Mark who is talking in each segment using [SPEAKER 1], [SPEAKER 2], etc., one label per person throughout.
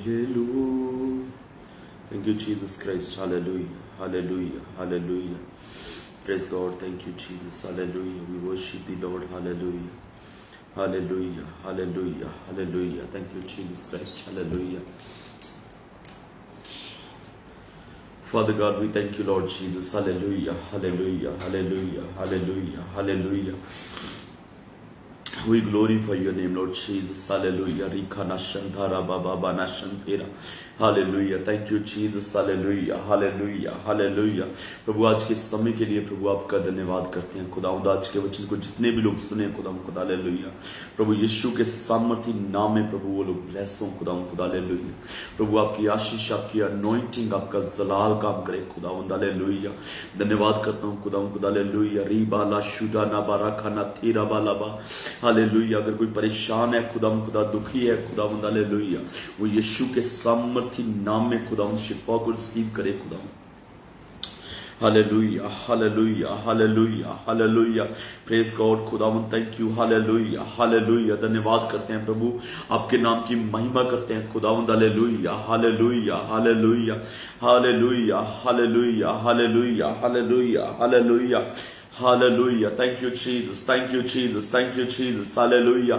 [SPEAKER 1] Hallelujah. Thank you, Jesus Christ. Hallelujah. Hallelujah. Hallelujah. Praise God. Thank you, Jesus. Hallelujah. We worship the Lord. Hallelujah. Hallelujah. Hallelujah. Hallelujah. Thank you, Jesus Christ. Hallelujah. Father God, we thank you, Lord Jesus. Hallelujah. Hallelujah. Hallelujah. Hallelujah. Hallelujah. We glorify your name, Lord Jesus. Hallelujah. Rika Nashantara Baba Nashantera. Hallelujah. Thank you, Jesus. Hallelujah. Hallelujah. Hallelujah. प्रभु आज के समय के लिए प्रभु आपका धन्यवाद करते हैं खुदावंद। आज के वचन को जितने भी लोग सुने खुदावंद खुदा हालेलुया। प्रभु यीशु के सामर्थी नाम में प्रभु वो लोग ब्लेस हों खुदावंद खुदा हालेलुया। प्रभु आपकी आशीष, आपकी अनॉइंटिंग, आपका जलाल काम करे खुदावंद हालेलुया। धन्यवाद करता हूँ खुदावंद खुदा हालेलुया। री बाला शुदा ना बारा खाना तेरा बाला बा हालेलुया। अगर कोई परेशान है खुदावंद खुदा, दुखी है खुदावंद हालेलुया, वो यीशु के सामर्थी नाम में खुदावंद शिफा को रिसीव करे खुदावंद। Hallelujah hallelujah hallelujah hallelujah. Praise God खुदावंद, थैंक यू। Hallelujah hallelujah. धन्यवाद करते हैं प्रभु, आपके नाम की महिमा करते हैं खुदावंद। Hallelujah hallelujah hallelujah hallelujah hallelujah hallelujah hallelujah hallelujah Hallelujah. Thank you, Jesus. Thank you, Jesus. Thank you, Jesus. Hallelujah.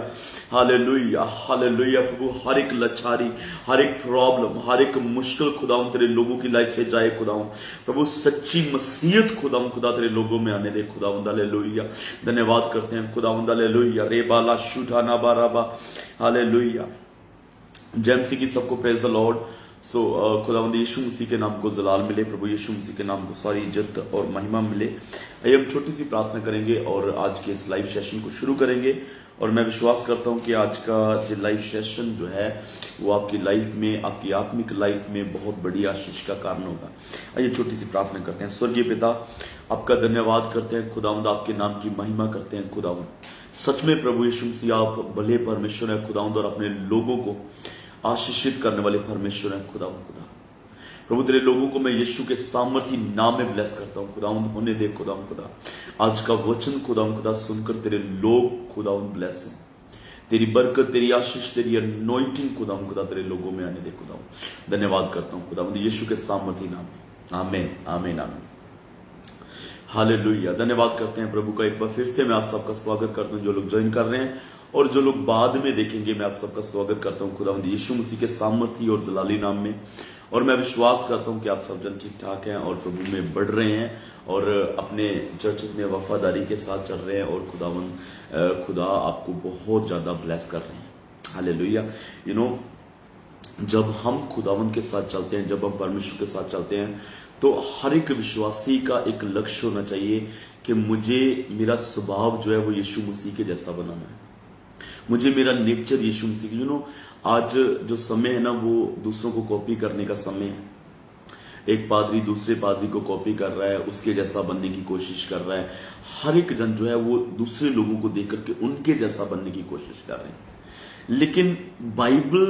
[SPEAKER 1] Hallelujah. Hallelujah. प्रभु हर एक लाचारी, हर एक प्रॉब्लम, हर एक मुश्किल खुदाऊं तेरे लोगों की लाइफ से जाए खुदाऊं। प्रभु सच्ची मसीहत खुदाऊं खुदा तेरे लोगों में आने दे खुदाऊं। हालेलुया। धन्यवाद करते हैं खुदाऊं। हालेलुया। रे बाला शुठाना बाराबा। हालेलुया। जेमसी की सबको प्रेज द लॉर्ड। सो खुदावंद यीशु मसीह के नाम को जलाल मिले, प्रभु यीशु मसीह के नाम को सारी इज्जत और महिमा मिले। आइए हम छोटी सी प्रार्थना करेंगे और आज के इस लाइव सेशन को शुरू करेंगे। और मैं विश्वास करता हूं कि आज का जो लाइव सेशन जो है वो आपकी लाइफ में, आपकी आत्मिक लाइफ में बहुत बड़ी आशीष का कारण होगा। आइए छोटी सी प्रार्थना करते हैं। स्वर्गीय पिता, आपका धन्यवाद करते हैं खुदावंद, आपके नाम की महिमा करते हैं खुदावंद। सच में प्रभु यीशु मसीह आप भले परमेश्वर है खुदावंद और अपने लोगों को आशीषित करने वाले परमेश्वर है खुदावंद खुदा। प्रभु तेरे लोगों को मैं यीशु के सामर्थी नाम में ब्लेस करता हूं खुदावंद। होने दे खुदावंद खुदा, आज का वचन खुदावंद खुदा सुनकर तेरे लोग खुदावंद ब्लेस हो। तेरी बरकत, तेरी आशीष, तेरी अनॉइंटिंग खुदावंद खुदा तेरे लोगों में आने दे खुदावंद। धन्यवाद करता हूं खुदावंद यीशु के सामर्थी नाम में। आमीन आमीन आमीन। हालेलुया। धन्यवाद करते हैं प्रभु का। एक बार फिर से मैं आप सबका स्वागत करता हूं, जो लोग ज्वाइन कर रहे हैं और जो लोग बाद में देखेंगे, मैं आप सबका स्वागत करता हूं खुदावंद यीशु मसीह के सामर्थी और जलाली नाम में। और मैं विश्वास करता हूं कि आप सब जन ठीक ठाक हैं और प्रभु में बढ़ रहे हैं और अपने चर्च में वफादारी के साथ चल रहे हैं और खुदावंद खुदा आपको बहुत ज्यादा ब्लेस कर रहे हैं। हालेलुया। यू नो, जब हम खुदावंद के साथ चलते हैं, जब हम परमेश्वर के साथ चलते हैं, तो हर एक विश्वासी का एक लक्ष्य होना चाहिए कि मुझे मेरा स्वभाव जो है वो यीशु मसीह के जैसा बनाना है। मुझे मेरा nature Yeshu Masih, you know, आज जो समय है ना वो दूसरों को कॉपी करने का समय है। एक पादरी दूसरे पादरी को कॉपी कर रहा है, उसके जैसा बनने की कोशिश कर रहा है। हर एक जन जो है वो दूसरे लोगों को देख करके उनके जैसा बनने की कोशिश कर रहे हैं। लेकिन बाइबल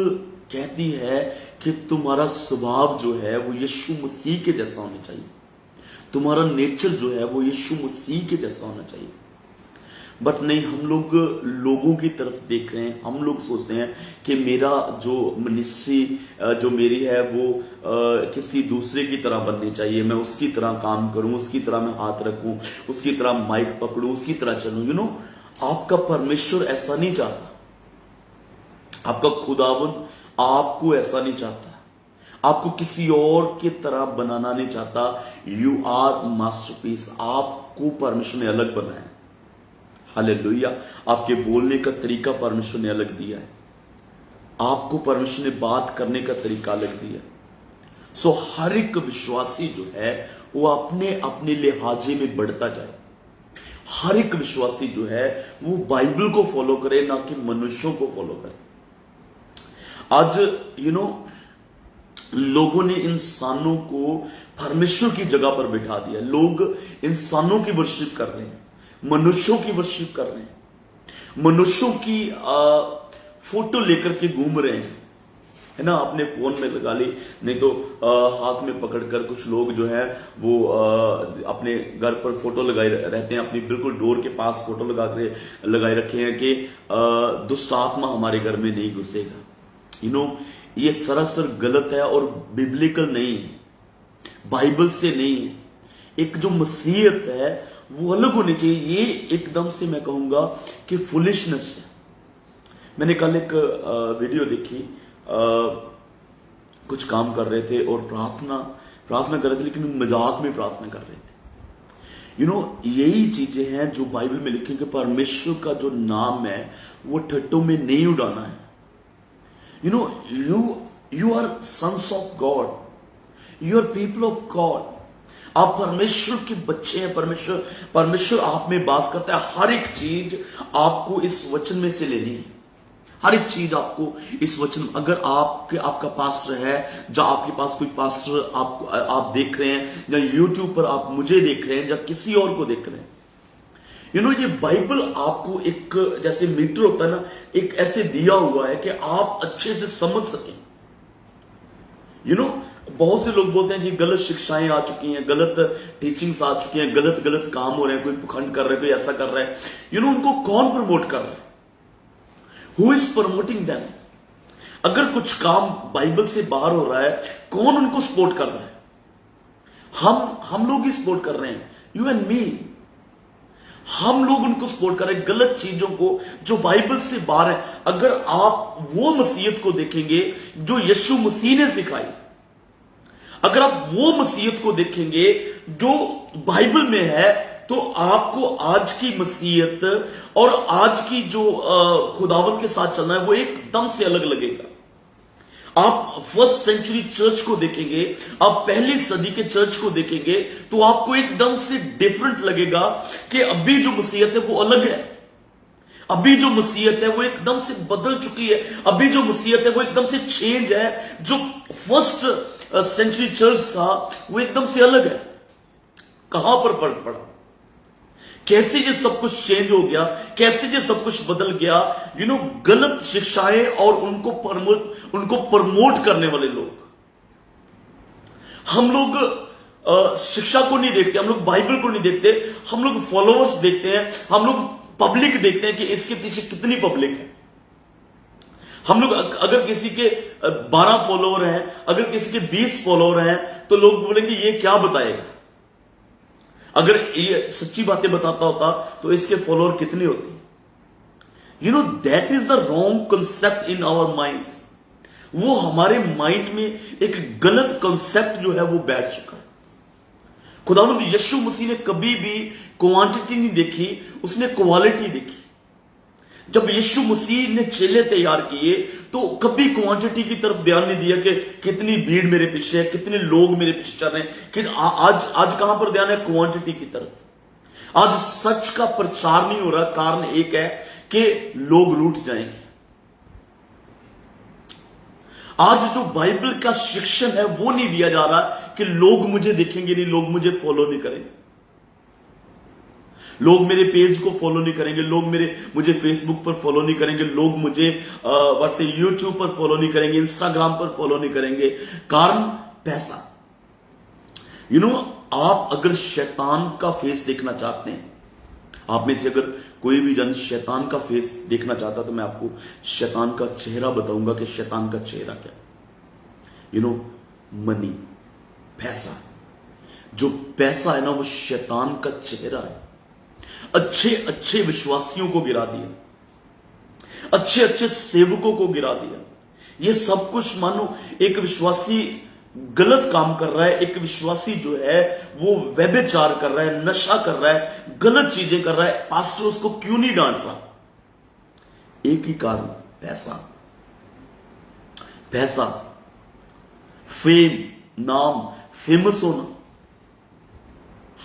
[SPEAKER 1] कहती है कि तुम्हारा स्वभाव जो है वो यीशु मसीह के जैसा होना चाहिए। तुम्हारा नेचर जो है वो यीशु मसीह के जैसा होना चाहिए। बट नहीं, हम लोग लोगों की तरफ देख रहे हैं। हम लोग सोचते हैं कि मेरा जो मिनिस्ट्री जो मेरी है वो किसी दूसरे की तरह बननी चाहिए। मैं उसकी तरह काम करूं, उसकी तरह मैं हाथ रखूं, उसकी तरह माइक पकड़ूं, उसकी तरह चलूं। यू नो, आपका परमेश्वर ऐसा नहीं चाहता। आपका खुदावंद आपको ऐसा नहीं चाहता। आपको किसी और की तरह बनाना नहीं चाहता। You are masterpiece. आपको परमेश्वर ने अलग बनाया। हालेलुया। आपके बोलने का तरीका परमेश्वर ने अलग दिया है। आपको परमेश्वर ने बात करने का तरीका अलग दिया है। सो हर एक विश्वासी जो है वो अपने अपने लिहाजे में बढ़ता जाए। हर एक विश्वासी जो है वो बाइबल को फॉलो करे, ना कि मनुष्यों को फॉलो करे। आज यू नो, लोगों ने इंसानों को परमेश्वर की जगह पर बिठा दिया। लोग इंसानों की वर्शिप कर रहे हैं, मनुष्यों की वर्शिप कर रहे हैं, मनुष्यों की फोटो लेकर के घूम रहे हैं, है ना। अपने फोन में लगा ली, नहीं तो हाथ में पकड़कर कुछ लोग जो है वो अपने घर पर फोटो लगाए रहते हैं। अपनी बिल्कुल डोर के पास फोटो लगाए रखे हैं कि दुष्ट आत्मा हमारे घर में नहीं घुसेगा। ये सरासर गलत है और बिब्लिकल नहीं है, बाइबल से नहीं है। एक जो मसीहत है वो अलग होनी चाहिए। ये एकदम से मैं कहूंगा कि फुलिशनेस है। मैंने कल एक वीडियो देखी, कुछ काम कर रहे थे और प्रार्थना कर रहे थे, लेकिन मजाक में प्रार्थना कर रहे थे। यही चीजें हैं जो बाइबल में लिखी कि परमेश्वर का जो नाम है वो ठट्टों में नहीं उड़ाना है। You are sons of God, you are people of God. आप परमेश्वर के बच्चे हैं। परमेश्वर आप में वास करता है। हर एक चीज आपको इस वचन में से लेनी है। हर एक चीज आपको इस वचन, अगर आपका पास्टर है, जहां आपके पास कोई पास्टर आप देख रहे हैं, या यूट्यूब पर आप मुझे देख रहे हैं, या किसी और को देख रहे हैं, ये बाइबल आपको एक जैसे मीटर होता है ना, एक ऐसे दिया हुआ है कि आप अच्छे से समझ सकें। बहुत से लोग बोलते हैं जी गलत शिक्षाएं आ चुकी हैं, गलत टीचिंग्स आ चुकी हैं, गलत काम हो रहे हैं, कोई पखंड कर रहा है, कोई ऐसा कर रहा है। उनको कौन प्रमोट कर रहा है? Who is promoting them? अगर कुछ काम बाइबल से बाहर हो रहा है, कौन उनको सपोर्ट कर रहा है? हम लोग ही सपोर्ट कर रहे हैं, यू एंड मी। हम लोग उनको सपोर्ट कर रहे हैं, गलत चीजों को जो बाइबल से बाहर है। अगर आप वो मसीहत को देखेंगे जो यीशु मसीह ने सिखाई, अगर आप वो मसीहत को देखेंगे जो बाइबल में है, तो आपको आज की मसीहत और आज की जो खुदावंत के साथ चलना है वो एकदम से अलग लगेगा। आप फर्स्ट सेंचुरी चर्च को देखेंगे, आप पहली सदी के चर्च को देखेंगे, तो आपको एकदम से डिफरेंट लगेगा कि अभी जो मसीहत है वो अलग है। अभी जो मसीहत है वो एकदम से बदल चुकी है। अभी जो मसीहत है वो एकदम से चेंज है। जो फर्स्ट सेंचुरी चर्च था वो एकदम से अलग है। कहां पर फर्क पड़ा? कैसे ये सब कुछ चेंज हो गया? कैसे ये सब कुछ बदल गया? गलत शिक्षाएं और उनको प्रमोट करने वाले लोग। हम लोग शिक्षा को नहीं देखते, हम लोग बाइबल को नहीं देखते, हम लोग फॉलोअर्स देखते हैं, हम लोग पब्लिक देखते हैं कि इसके पीछे कितनी पब्लिक है। हम लोग अगर किसी के 12 फॉलोअर हैं, अगर किसी के 20 फॉलोअर हैं, तो लोग बोलेंगे ये क्या बताएगा। अगर ये सच्ची बातें बताता होता तो इसके फॉलोअर कितने होते? That is the wrong concept in our mind. वो हमारे माइंड में एक गलत कंसेप्ट जो है वो बैठ चुका है। खुदावंद यीशु मसीह ने कभी भी क्वांटिटी नहीं देखी, उसने क्वालिटी देखी। जब यीशु मसीह ने चेले तैयार किए तो कभी क्वांटिटी की तरफ ध्यान नहीं दिया कि कितनी भीड़ मेरे पीछे है, कितने लोग मेरे पीछे चल रहे हैं। कि आज कहां पर ध्यान है? क्वांटिटी की तरफ। आज सच का प्रचार नहीं हो रहा। कारण एक है कि लोग रूठ जाएंगे। आज जो बाइबल का शिक्षण है वो नहीं दिया जा रहा कि लोग मुझे देखेंगे नहीं, लोग मुझे फॉलो नहीं करेंगे, लोग मेरे पेज को फॉलो नहीं करेंगे, लोग मुझे फेसबुक पर फॉलो नहीं करेंगे, लोग मुझे व्हाट्सएप यूट्यूब पर फॉलो नहीं करेंगे, इंस्टाग्राम पर फॉलो नहीं करेंगे। कारण पैसा। आप अगर शैतान का फेस देखना चाहते हैं, आप में से अगर कोई भी जन शैतान का फेस देखना चाहता, तो मैं आपको शैतान का चेहरा बताऊंगा कि शैतान का चेहरा क्या। मनी, पैसा। जो पैसा है ना वो शैतान का चेहरा है। अच्छे विश्वासियों को गिरा दिया, अच्छे सेवकों को गिरा दिया। ये सब कुछ मानो एक विश्वासी गलत काम कर रहा है, एक विश्वासी जो है वो व्यभिचार कर रहा है, नशा कर रहा है, गलत चीजें कर रहा है, पास्टर उसको क्यों नहीं डांट रहा? एक ही कारण, पैसा, फेम, नाम, फेमस होना।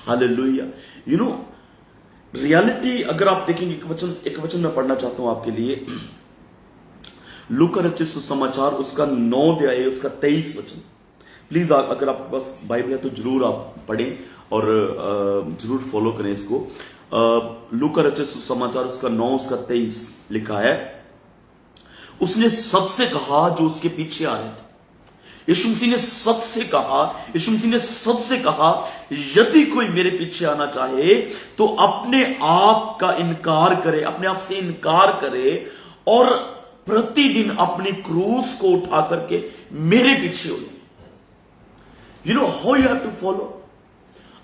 [SPEAKER 1] हालेलुया। रियलिटी अगर आप देखेंगे, एक वचन मैं पढ़ना चाहता हूं आपके लिए। लूका रचित सुसमाचार उसका 9 अध्याय उसका 23 वचन। प्लीज अगर आपके पास बाइबल है तो जरूर आप पढ़ें और जरूर फॉलो करें इसको। लूका रचित सुसमाचार उसका 9 उसका 23 लिखा है, उसने सबसे कहा जो उसके पीछे आ रहे थे। यीशु मसीह ने सबसे कहा यदि कोई मेरे पीछे आना चाहे तो अपने आप का इनकार करे, अपने आप से इनकार करे और प्रतिदिन अपनी क्रूस को उठा करके मेरे पीछे हो जाइए। You know how you have to follow.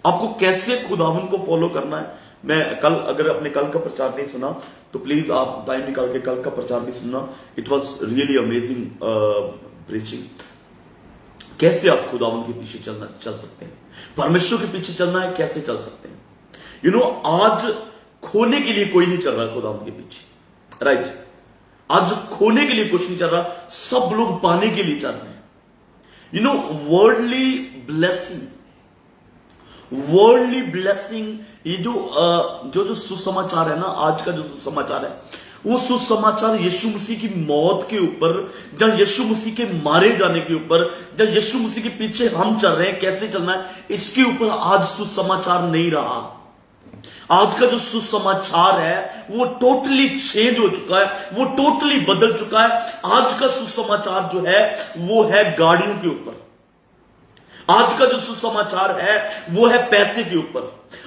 [SPEAKER 1] आपको कैसे खुदावन को फॉलो करना है। मैं कल, अगर आपने कल का प्रचार नहीं सुना तो प्लीज आप टाइम निकाल के कल का प्रचार भी सुनना। It was really amazing preaching. कैसे आप खुदावन के पीछे चल सकते हैं, परमेश्वर के पीछे चलना है, कैसे चल सकते हैं। यू नो आज खोने के लिए कोई नहीं चल रहा खुदावन के पीछे, राइट। आज खोने के लिए कुछ नहीं चल रहा, सब लोग पाने के लिए चल रहे हैं। यू नो वर्ल्डली ब्लेसिंग, ये जो सुसमाचार है ना, आज का जो सुसमाचार है, वो सुसमाचार यीशु मसीह की मौत के ऊपर, जहां यीशु मसीह के मारे जाने के ऊपर, जहां यीशु मसीह के पीछे हम चल रहे हैं, कैसे चलना है, इसके ऊपर आज सुसमाचार नहीं रहा। आज का जो सुसमाचार है वो टोटली चेंज हो चुका है, वो टोटली बदल चुका है। आज का सुसमाचार जो है वो है गाड़ियों के ऊपर। आज का जो सुसमाचार है वो है पैसे के ऊपर।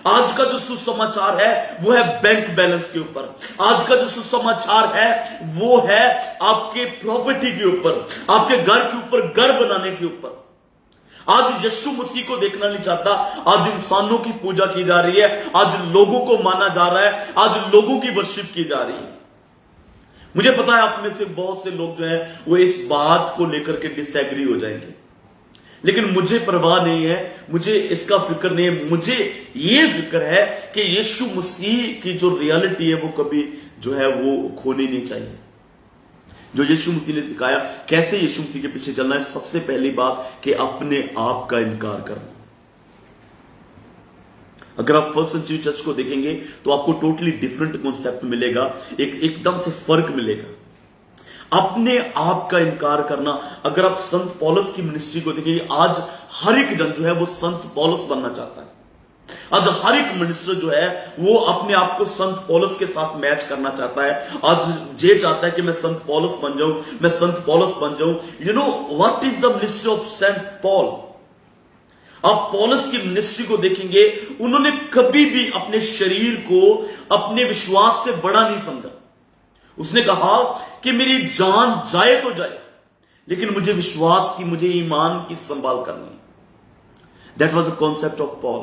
[SPEAKER 1] आज का जो सुसमाचार है वो है बैंक बैलेंस के ऊपर। आज का जो सुसमाचार है वो है आपके प्रॉपर्टी के ऊपर, आपके घर के ऊपर, घर बनाने के ऊपर। आज यीशु मसीह को देखना नहीं चाहता। आज इंसानों की पूजा की जा रही है, आज लोगों को माना जा रहा है, आज लोगों की वर्शिप की जा रही है। मुझे पता है आप में से बहुत से लोग जो हैं वो इस बात को लेकर के डिसएग्री हो जाएंगे, लेकिन मुझे परवाह नहीं है, मुझे इसका फिक्र नहीं है। मुझे ये फिक्र है कि यीशु मसीह की जो रियलिटी है वो कभी जो है वो खोनी नहीं चाहिए। जो यीशु मसीह ने सिखाया कैसे यीशु मसीह के पीछे चलना है, सबसे पहली बात कि अपने आप का इनकार करना। अगर आप फर्स्ट सेंचुरी चर्च को देखेंगे तो आपको टोटली डिफरेंट कॉन्सेप्ट मिलेगा, एकदम से फर्क मिलेगा। अपने आप का इनकार करना। अगर आप संत पौलुस की मिनिस्ट्री को देखेंगे, आज हर एक जन जो है वो संत पौलुस बनना चाहता है। आज हर एक मिनिस्टर जो है वो अपने आप को संत पौलुस के साथ मैच करना चाहता है। आज ये चाहता है कि मैं संत पौलुस बन जाऊं, मैं संत पौलुस बन जाऊं। You know what is the ministry of Saint Paul. आप पौलुस की मिनिस्ट्री को देखेंगे, उन्होंने कभी भी अपने शरीर को अपने विश्वास से बड़ा नहीं समझा। उसने कहा कि मेरी जान जाए तो जाए, लेकिन मुझे विश्वास की, मुझे ईमान की संभाल करनी है। That was the concept of Paul.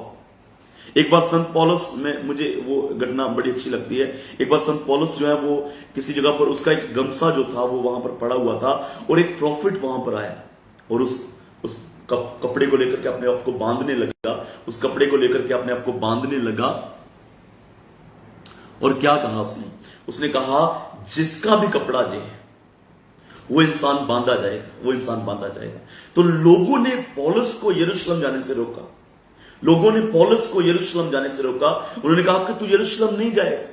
[SPEAKER 1] एक बार संत पौलुस में, मुझे वो घटना बड़ी अच्छी लगती है। एक बार संत पौलुस जो है वो किसी जगह पर, उसका एक गमछा जो था वो वहां पर पड़ा हुआ था, और एक प्रॉफिट वहां पर आया और उस कपड़े को लेकर के अपने आप को बांधने लगा। उस कपड़े को लेकर के अपने आप को बांधने लगा, और क्या कहा उसने कहा जिसका भी कपड़ा जे है वो इंसान बांधा जाएगा, वो इंसान बांधा जाएगा। तो लोगों ने पौलुस को यरूशलेम जाने से रोका। लोगों ने पौलुस को यरूशलेम जाने से रोका। उन्होंने कहा कि तू यरूशलेम नहीं जाएगा।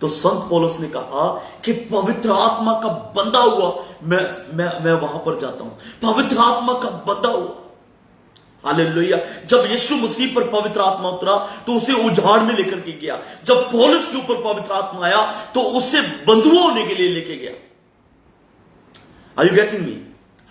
[SPEAKER 1] तो संत पौलुस ने कहा कि पवित्र आत्मा का बंधा हुआ मैं वहां पर जाता हूं। पवित्र आत्मा का बंधा हुआ, हालेलुया। जब यीशु मसीह पर पवित्र आत्मा उतरा तो उसे उजाड़ में लेकर के गया। जब पौलुस के ऊपर पवित्र आत्मा आया तो उसे बंधुआ होने के लिए लेके गया। Are you getting me?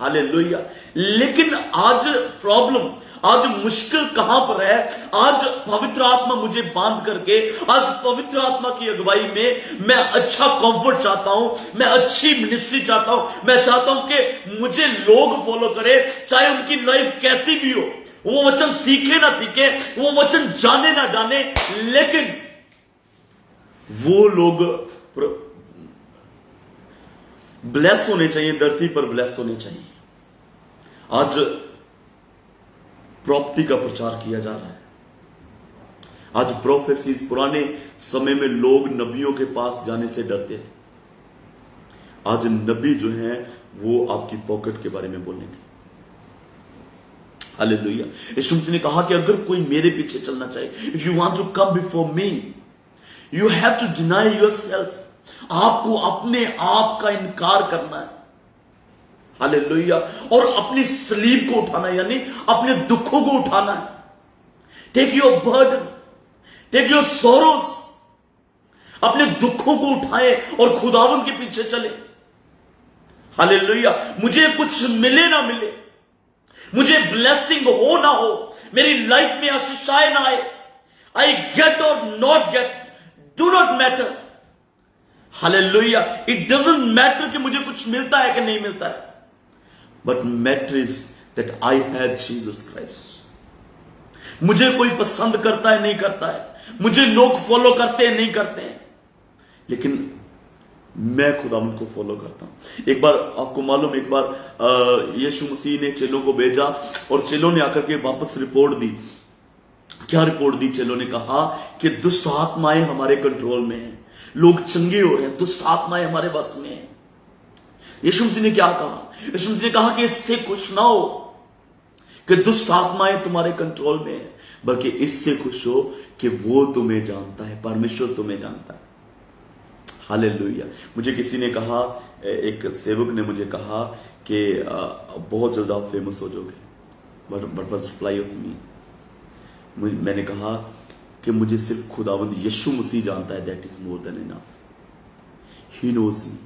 [SPEAKER 1] Hallelujah. लेकिन आज प्रॉब्लम, आज मुश्किल कहां पर है? आज पवित्र आत्मा मुझे बांध करके, आज पवित्र आत्मा की अगुवाई में मैं अच्छा कंफर्ट चाहता हूं, मैं अच्छी मिनिस्ट्री चाहता हूं, मैं चाहता हूं कि मुझे लोग फॉलो करें, चाहे उनकी लाइफ कैसी भी हो। वो वचन सीखे ना सीखे, वो वचन जाने ना जाने, लेकिन वो लोग ब्लेस होने चाहिए, धरती पर ब्लेस होने चाहिए। आज प्रॉपर्टी का प्रचार किया जा रहा है। आज प्रोफेसीज, पुराने समय में लोग नबियों के पास जाने से डरते थे। आज नबी जो हैं वो आपकी पॉकेट के बारे में बोलेंगे। हालेलुया। यीशु मसीह ने कहा कि अगर कोई मेरे पीछे चलना चाहे, if you want to come before me, you have to deny yourself. आपको अपने आप का इनकार करना है, हालेलुया, और अपनी सलीब को उठाना है, यानी अपने दुखों को उठाना है। Take your burden, take your sorrows, अपने दुखों को उठाए और खुदावन के पीछे चले। हालेलुया। मुझे कुछ मिले ना मिले, मुझे ब्लेसिंग हो ना हो, मेरी लाइफ में आशीषाएं ना आए, आई गेट और not gate, do not matter, hallelujah. It doesn't matter कि मुझे कुछ मिलता है कि नहीं मिलता है, but matter is that I have Jesus Christ. मुझे कोई पसंद करता है नहीं करता है, मुझे लोग फॉलो करते हैं नहीं करते हैं, लेकिन मैं खुदावंद को फॉलो करता हूं। एक बार आपको मालूम, एक बार यीशु मसीह ने चेलों को भेजा और चेलों ने आकर के वापस रिपोर्ट दी। क्या रिपोर्ट दी? चेलों ने कहा कि दुष्ट आत्माएं हमारे कंट्रोल में हैं, लोग चंगे हो रहे हैं, दुष्ट आत्माएं हमारे बस में हैं। यीशु मसीह ने क्या कहा? यीशु मसीह ने कहा कि इससे खुश ना हो कि दुष्ट आत्माएं तुम्हारे कंट्रोल में है, बल्कि इससे खुश हो कि वो तुम्हें जानता है, परमेश्वर तुम्हें जानता है। हालेलुया। मुझे किसी ने कहा, एक सेवक ने मुझे कहा कि बहुत जल्द आप फेमस हो जाओगे, but was reply of me, मैंने कहा कि मुझे सिर्फ खुदावंद यीशु मसीह जानता है, that is more than enough. He knows me,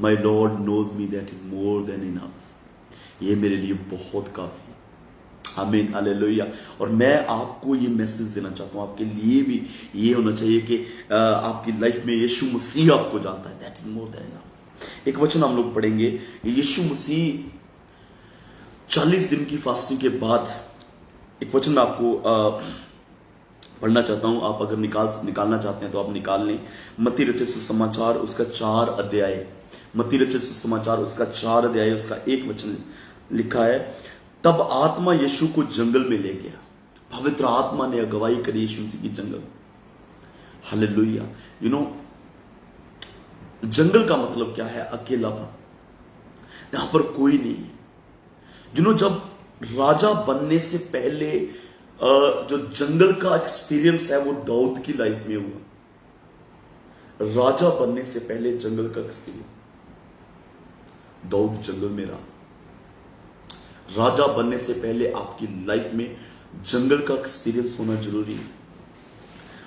[SPEAKER 1] my Lord knows me, that is more than enough. ये मेरे लिए बहुत काफी है। आमीन, हालेलुया। और मैं आपको ये मैसेज देना चाहता हूं, आपके लिए भी ये होना चाहिए कि आपकी लाइफ में यीशु मसीह आपको जानता है, that is more than enough. एक वचन हम लोग पढ़ेंगे, यीशु मसीह 40 दिन की फास्टिंग के बाद, एक वचन मैं आपको पढ़ना चाहता हूं। आप अगर निकालना चाहते हैं तो आप निकाल लें। मत्ती रचित सुसमाचार उसका 4 अध्याय, मत्ती रचित सुसमाचार उसका 4 अध्याय, उसका 1 वचन लिखा है, तब आत्मा यीशु को जंगल में ले गया। पवित्र आत्मा ने अगुवाई करी यीशु की जंगल। हालेलुया। यू नो, जंगल का मतलब क्या है? अकेलापन, यहां पर कोई नहीं है। यू नो, जब राजा बनने से पहले जो जंगल का एक्सपीरियंस है वो दाऊद की लाइफ में हुआ। राजा बनने से पहले जंगल का एक्सपीरियंस, दाऊद जंगल में रहा। राजा बनने से पहले आपकी लाइफ में जंगल का एक्सपीरियंस होना जरूरी है।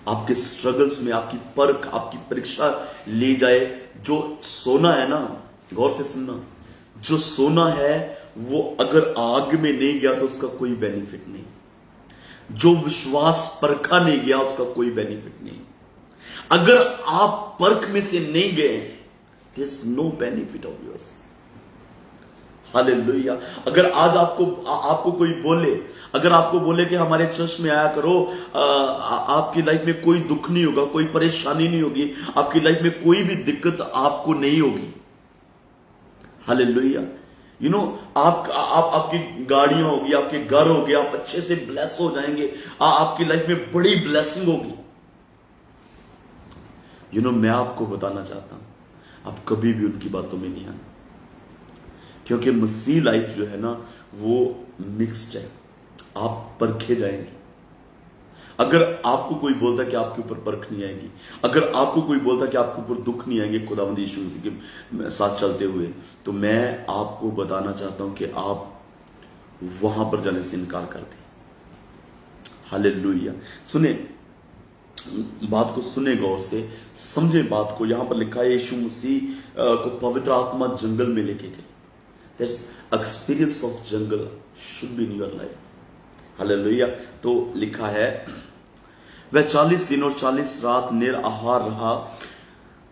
[SPEAKER 1] आपके स्ट्रगल्स में आपकी परख, आपकी परीक्षा ले जाए। जो सोना है ना, गौर से सुनना, जो सोना है वो अगर आग में नहीं गया तो उसका कोई बेनिफिट नहीं। जो विश्वास परखा नहीं गया उसका कोई बेनिफिट नहीं। अगर आप परख में से नहीं गए, there is no benefit of yours. Hallelujah. अगर आज आपको कोई बोले, अगर आपको बोले कि हमारे चर्च में आया करो, आपकी लाइफ में कोई दुख नहीं होगा, कोई परेशानी नहीं होगी, आपकी लाइफ में कोई भी दिक्कत आपको नहीं होगी। हालेलुया। यू नो, आपकी गाड़ियां होगी, आपके घर होगी, आप अच्छे से ब्लेस हो जाएंगे, आपकी लाइफ में बड़ी ब्लेसिंग होगी। यू नो, मैं आपको बताना चाहता हूं, आप कभी भी उनकी बातों में नहीं आना, क्योंकि मसीह लाइफ जो है ना वो मिक्स्ड है। आप परखे जाएंगे। अगर आपको कोई बोलता कि आपके ऊपर परख नहीं आएगी, अगर आपको कोई बोलता कि आपके ऊपर दुख नहीं आएंगे खुदावंद यीशु मसीह के साथ चलते हुए, तो मैं आपको बताना चाहता हूं कि आप वहां पर जाने से इनकार कर दें। हालेलुया। सुने, बात को सुने गौर से, समझे बात को। यहां पर लिखा है यीशु मसीह को पवित्र आत्मा जंगल में लेके गए। That's experience of jungle should be in your life. Hallelujah. तो लिखा है, वह 40 दिन और 40 रात निराहार रहा।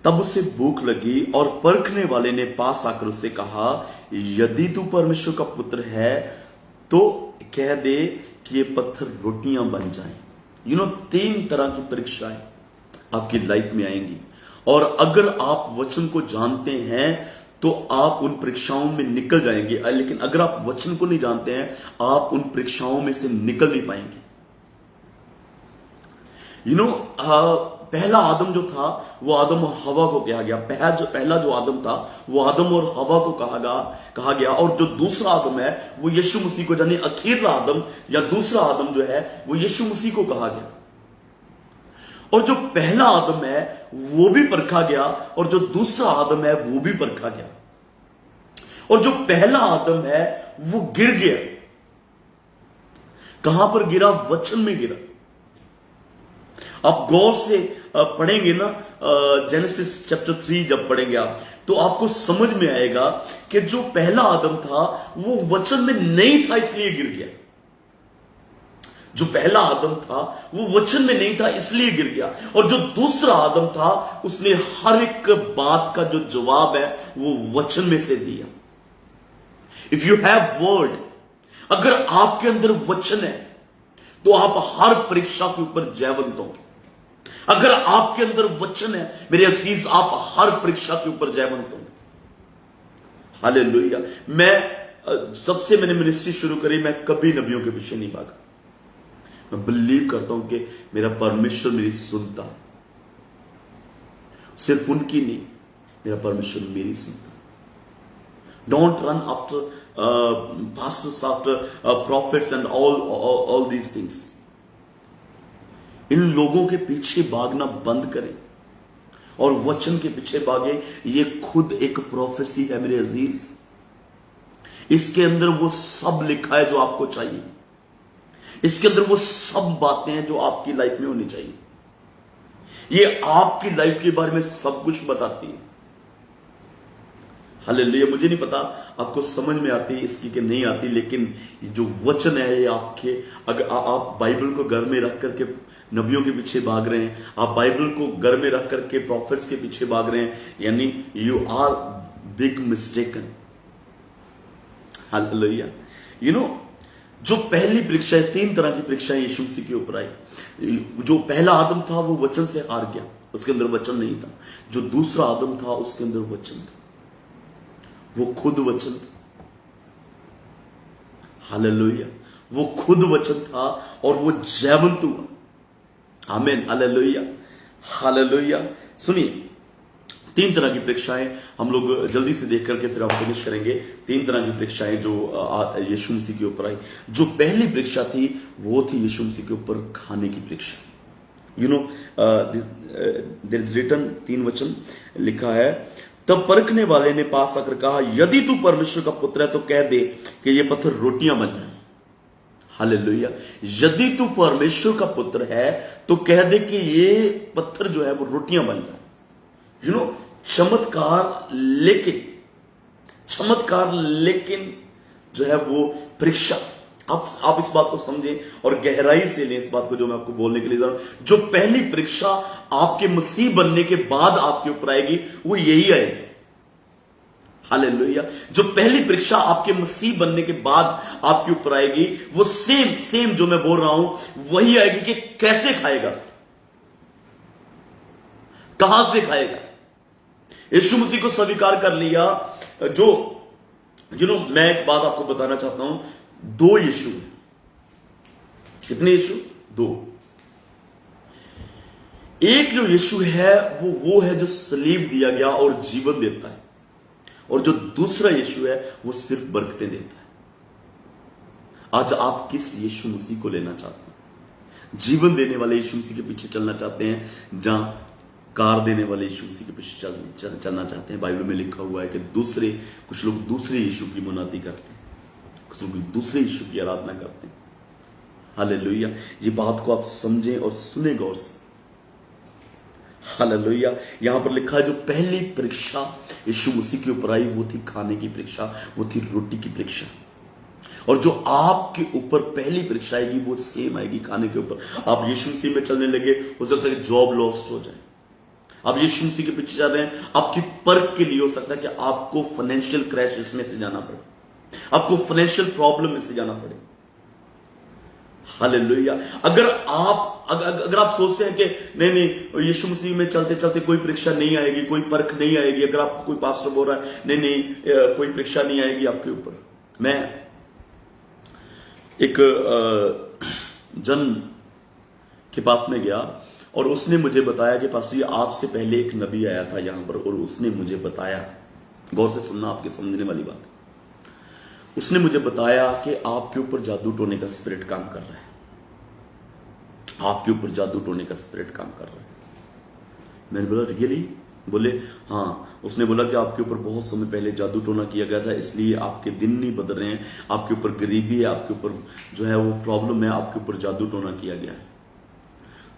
[SPEAKER 1] तब उसे भूख लगी और परखने वाले ने पास आकर उसे कहा, यदि तू परमेश्वर का पुत्र है तो कह दे कि ये पत्थर रोटियां बन जाएं। यू नो, 3 तरह की परीक्षाएं आपकी लाइफ में आएंगी, और अगर आप वचन को जानते हैं तो आप उन परीक्षाओं में निकल जाएंगे। लेकिन अगर आप वचन को नहीं जानते हैं, आप उन परीक्षाओं में से निकल नहीं पाएंगे। यू नो, पहला आदम जो था वो आदम और हवा को कहा गया। पहला जो आदम था वो आदम और हवा को कहा गया, और जो दूसरा आदम है वो यीशु मसीह को, यानी अखीरला आदम या दूसरा आदम जो है वो यीशु मसीह को कहा गया। और जो पहला आदम है वो भी परखा गया, और जो दूसरा आदम है वो भी परखा गया। और जो पहला आदम है वो गिर गया। कहां पर गिरा? वचन में गिरा। आप गौर से पढ़ेंगे ना, जेनेसिस चैप्टर 3 जब पढ़ेंगे आप, तो आपको समझ में आएगा कि जो पहला आदम था वो वचन में नहीं था, इसलिए गिर गया। जो पहला आदम था वो वचन में नहीं था, इसलिए गिर गया। और जो दूसरा आदम था उसने हर एक बात का जो जवाब है वो वचन में से दिया। इफ यू हैव वर्ड, अगर आपके अंदर वचन है तो आप हर परीक्षा के ऊपर जयवंत होंगे। अगर आपके अंदर वचन है मेरे अजीज, आप हर परीक्षा के ऊपर जयवंत होंगे। हालेलुया। सबसे मैंने मिनिस्ट्री शुरू करी, मैं कभी नबियों के पीछे नहीं भागा। मैं बिलीव करता हूं कि मेरा परमेश्वर मेरी सुनता, सिर्फ उनकी नहीं, मेरा परमेश्वर मेरी सुनता। Don't run after pastors, after prophets and all these things. इन लोगों के पीछे भागना बंद करें और वचन के पीछे भागे। ये खुद एक प्रोफेसी है मेरे अजीज। इसके अंदर वो सब लिखा है जो आपको चाहिए। इसके अंदर वो सब बातें हैं जो आपकी लाइफ में होनी चाहिए। ये आपकी लाइफ के बारे में सब कुछ बताती है। हालेलुया। मुझे नहीं पता आपको समझ में आती है इसकी कि नहीं आती, लेकिन जो वचन है ये आपके, अगर आप बाइबल को घर में रख करके नबियों के पीछे भाग रहे हैं, आप बाइबल को घर में रख करके प्रॉफिट्स के पीछे भाग रहे हैं, यानी you are big mistaken. Hallelujah. जो पहली परीक्षा है, 3 तरह की परीक्षाएं यीशु मसीह के ऊपर आई। जो पहला आदम था वो वचन से हार गया, उसके अंदर वचन नहीं था। जो दूसरा आदम था उसके अंदर वचन था, वो खुद वचन था। हालेलुया। वो खुद वचन था और वो जयवंत हुआ। आमीन। हालेलुया। हालेलुया। सुनिए, 3 तरह की परीक्षाएं हम लोग जल्दी से देख करके फिर हम फिनिश करेंगे। 3 तरह की परीक्षाएं जो यीशु मसीह के ऊपर आई। जो पहली परीक्षा थी वो थी यीशु मसीह के ऊपर खाने की परीक्षा। देयर इज रिटन, 3 वचन लिखा है। तब परखने वाले ने पास आकर कहा, यदि तू परमेश्वर का पुत्र है तो कह दे कि ये पत्थर रोटियां बन जाए। हालेलुया। यदि तू परमेश्वर का पुत्र है तो कह दे कि ये पत्थर जो है वो रोटियां बन जाए। चमत्कार लेकिन जो है वो परीक्षा। आप इस बात को समझें और गहराई से लें इस बात को जो मैं आपको बोलने के लिए जा रहा हूं। जो पहली परीक्षा आपके मसीह बनने के बाद आपके ऊपर आएगी वो यही आएगी। हालेलुया। जो पहली परीक्षा आपके मसीह बनने के बाद आपके ऊपर आएगी वो सेम जो मैं बोल रहा हूं वही आएगी कि कैसे खाएगा, कहां से खाएगा। यीशु मसीह को स्वीकार कर लिया। मैं एक बात आपको बताना चाहता हूं, 2 यीशु। कितने यीशु? 2। एक जो यीशु है वो है जो सलीब दिया गया और जीवन देता है, और जो दूसरा यीशु है वो सिर्फ बरकतें देता है। आज आप किस यीशु मसीह को लेना चाहते हैं? जीवन देने वाले यीशु मसीह के पीछे चलना चाहते हैं, जहां कार देने वाले यीशु मसीह के पीछे चलना चाहते हैं? बाइबल में लिखा हुआ है कि कुछ लोग दूसरे यीशु की मुनादी करते हैं, कुछ लोग दूसरे यीशु की आराधना करते हैं। हालेलुया। ये बात को आप समझें और सुने गौर से। हालेलुया। यहां पर लिखा है जो पहली परीक्षा यीशु मसीह के ऊपर आई वो थी खाने की परीक्षा, वो थी रोटी की परीक्षा। और जो आपके ऊपर पहली परीक्षा आएगी वो सेम आएगी खाने के ऊपर। आप यीशु मसीह में चलने लगे, हो सकता है कि जॉब लॉस्ट हो जाए। आप यीशु मसीह के पीछे चल रहे हैं, आपकी परख के लिए हो सकता है कि आपको फाइनेंशियल क्रैश में से जाना पड़े, आपको फाइनेंशियल प्रॉब्लम में से जाना पड़े। हालेलुया। अगर आप सोचते हैं कि नहीं यीशु मसीह में चलते चलते कोई परीक्षा नहीं आएगी, कोई परख नहीं आएगी, अगर आपको कोई पास्टर बोल रहा है नहीं कोई परीक्षा नहीं आएगी आपके ऊपर। मैं एक जन के पास में गया और उसने मुझे बताया कि पास्टर जी आपसे पहले एक नबी आया था यहां पर, और उसने मुझे बताया, गौर से सुनना आपके समझने वाली बात, उसने मुझे बताया कि आपके ऊपर जादू टोने का स्पिरिट काम कर रहा है, आपके ऊपर जादू टोने का स्पिरिट काम कर रहा है। मैंने बोला रियली? बोले हाँ। उसने बोला कि आपके ऊपर बहुत समय पहले जादू टोना किया गया था, इसलिए आपके दिन नहीं बदल रहे हैं, आपके ऊपर गरीबी है, आपके ऊपर जो है वो प्रॉब्लम है, आपके ऊपर जादू टोना किया गया है।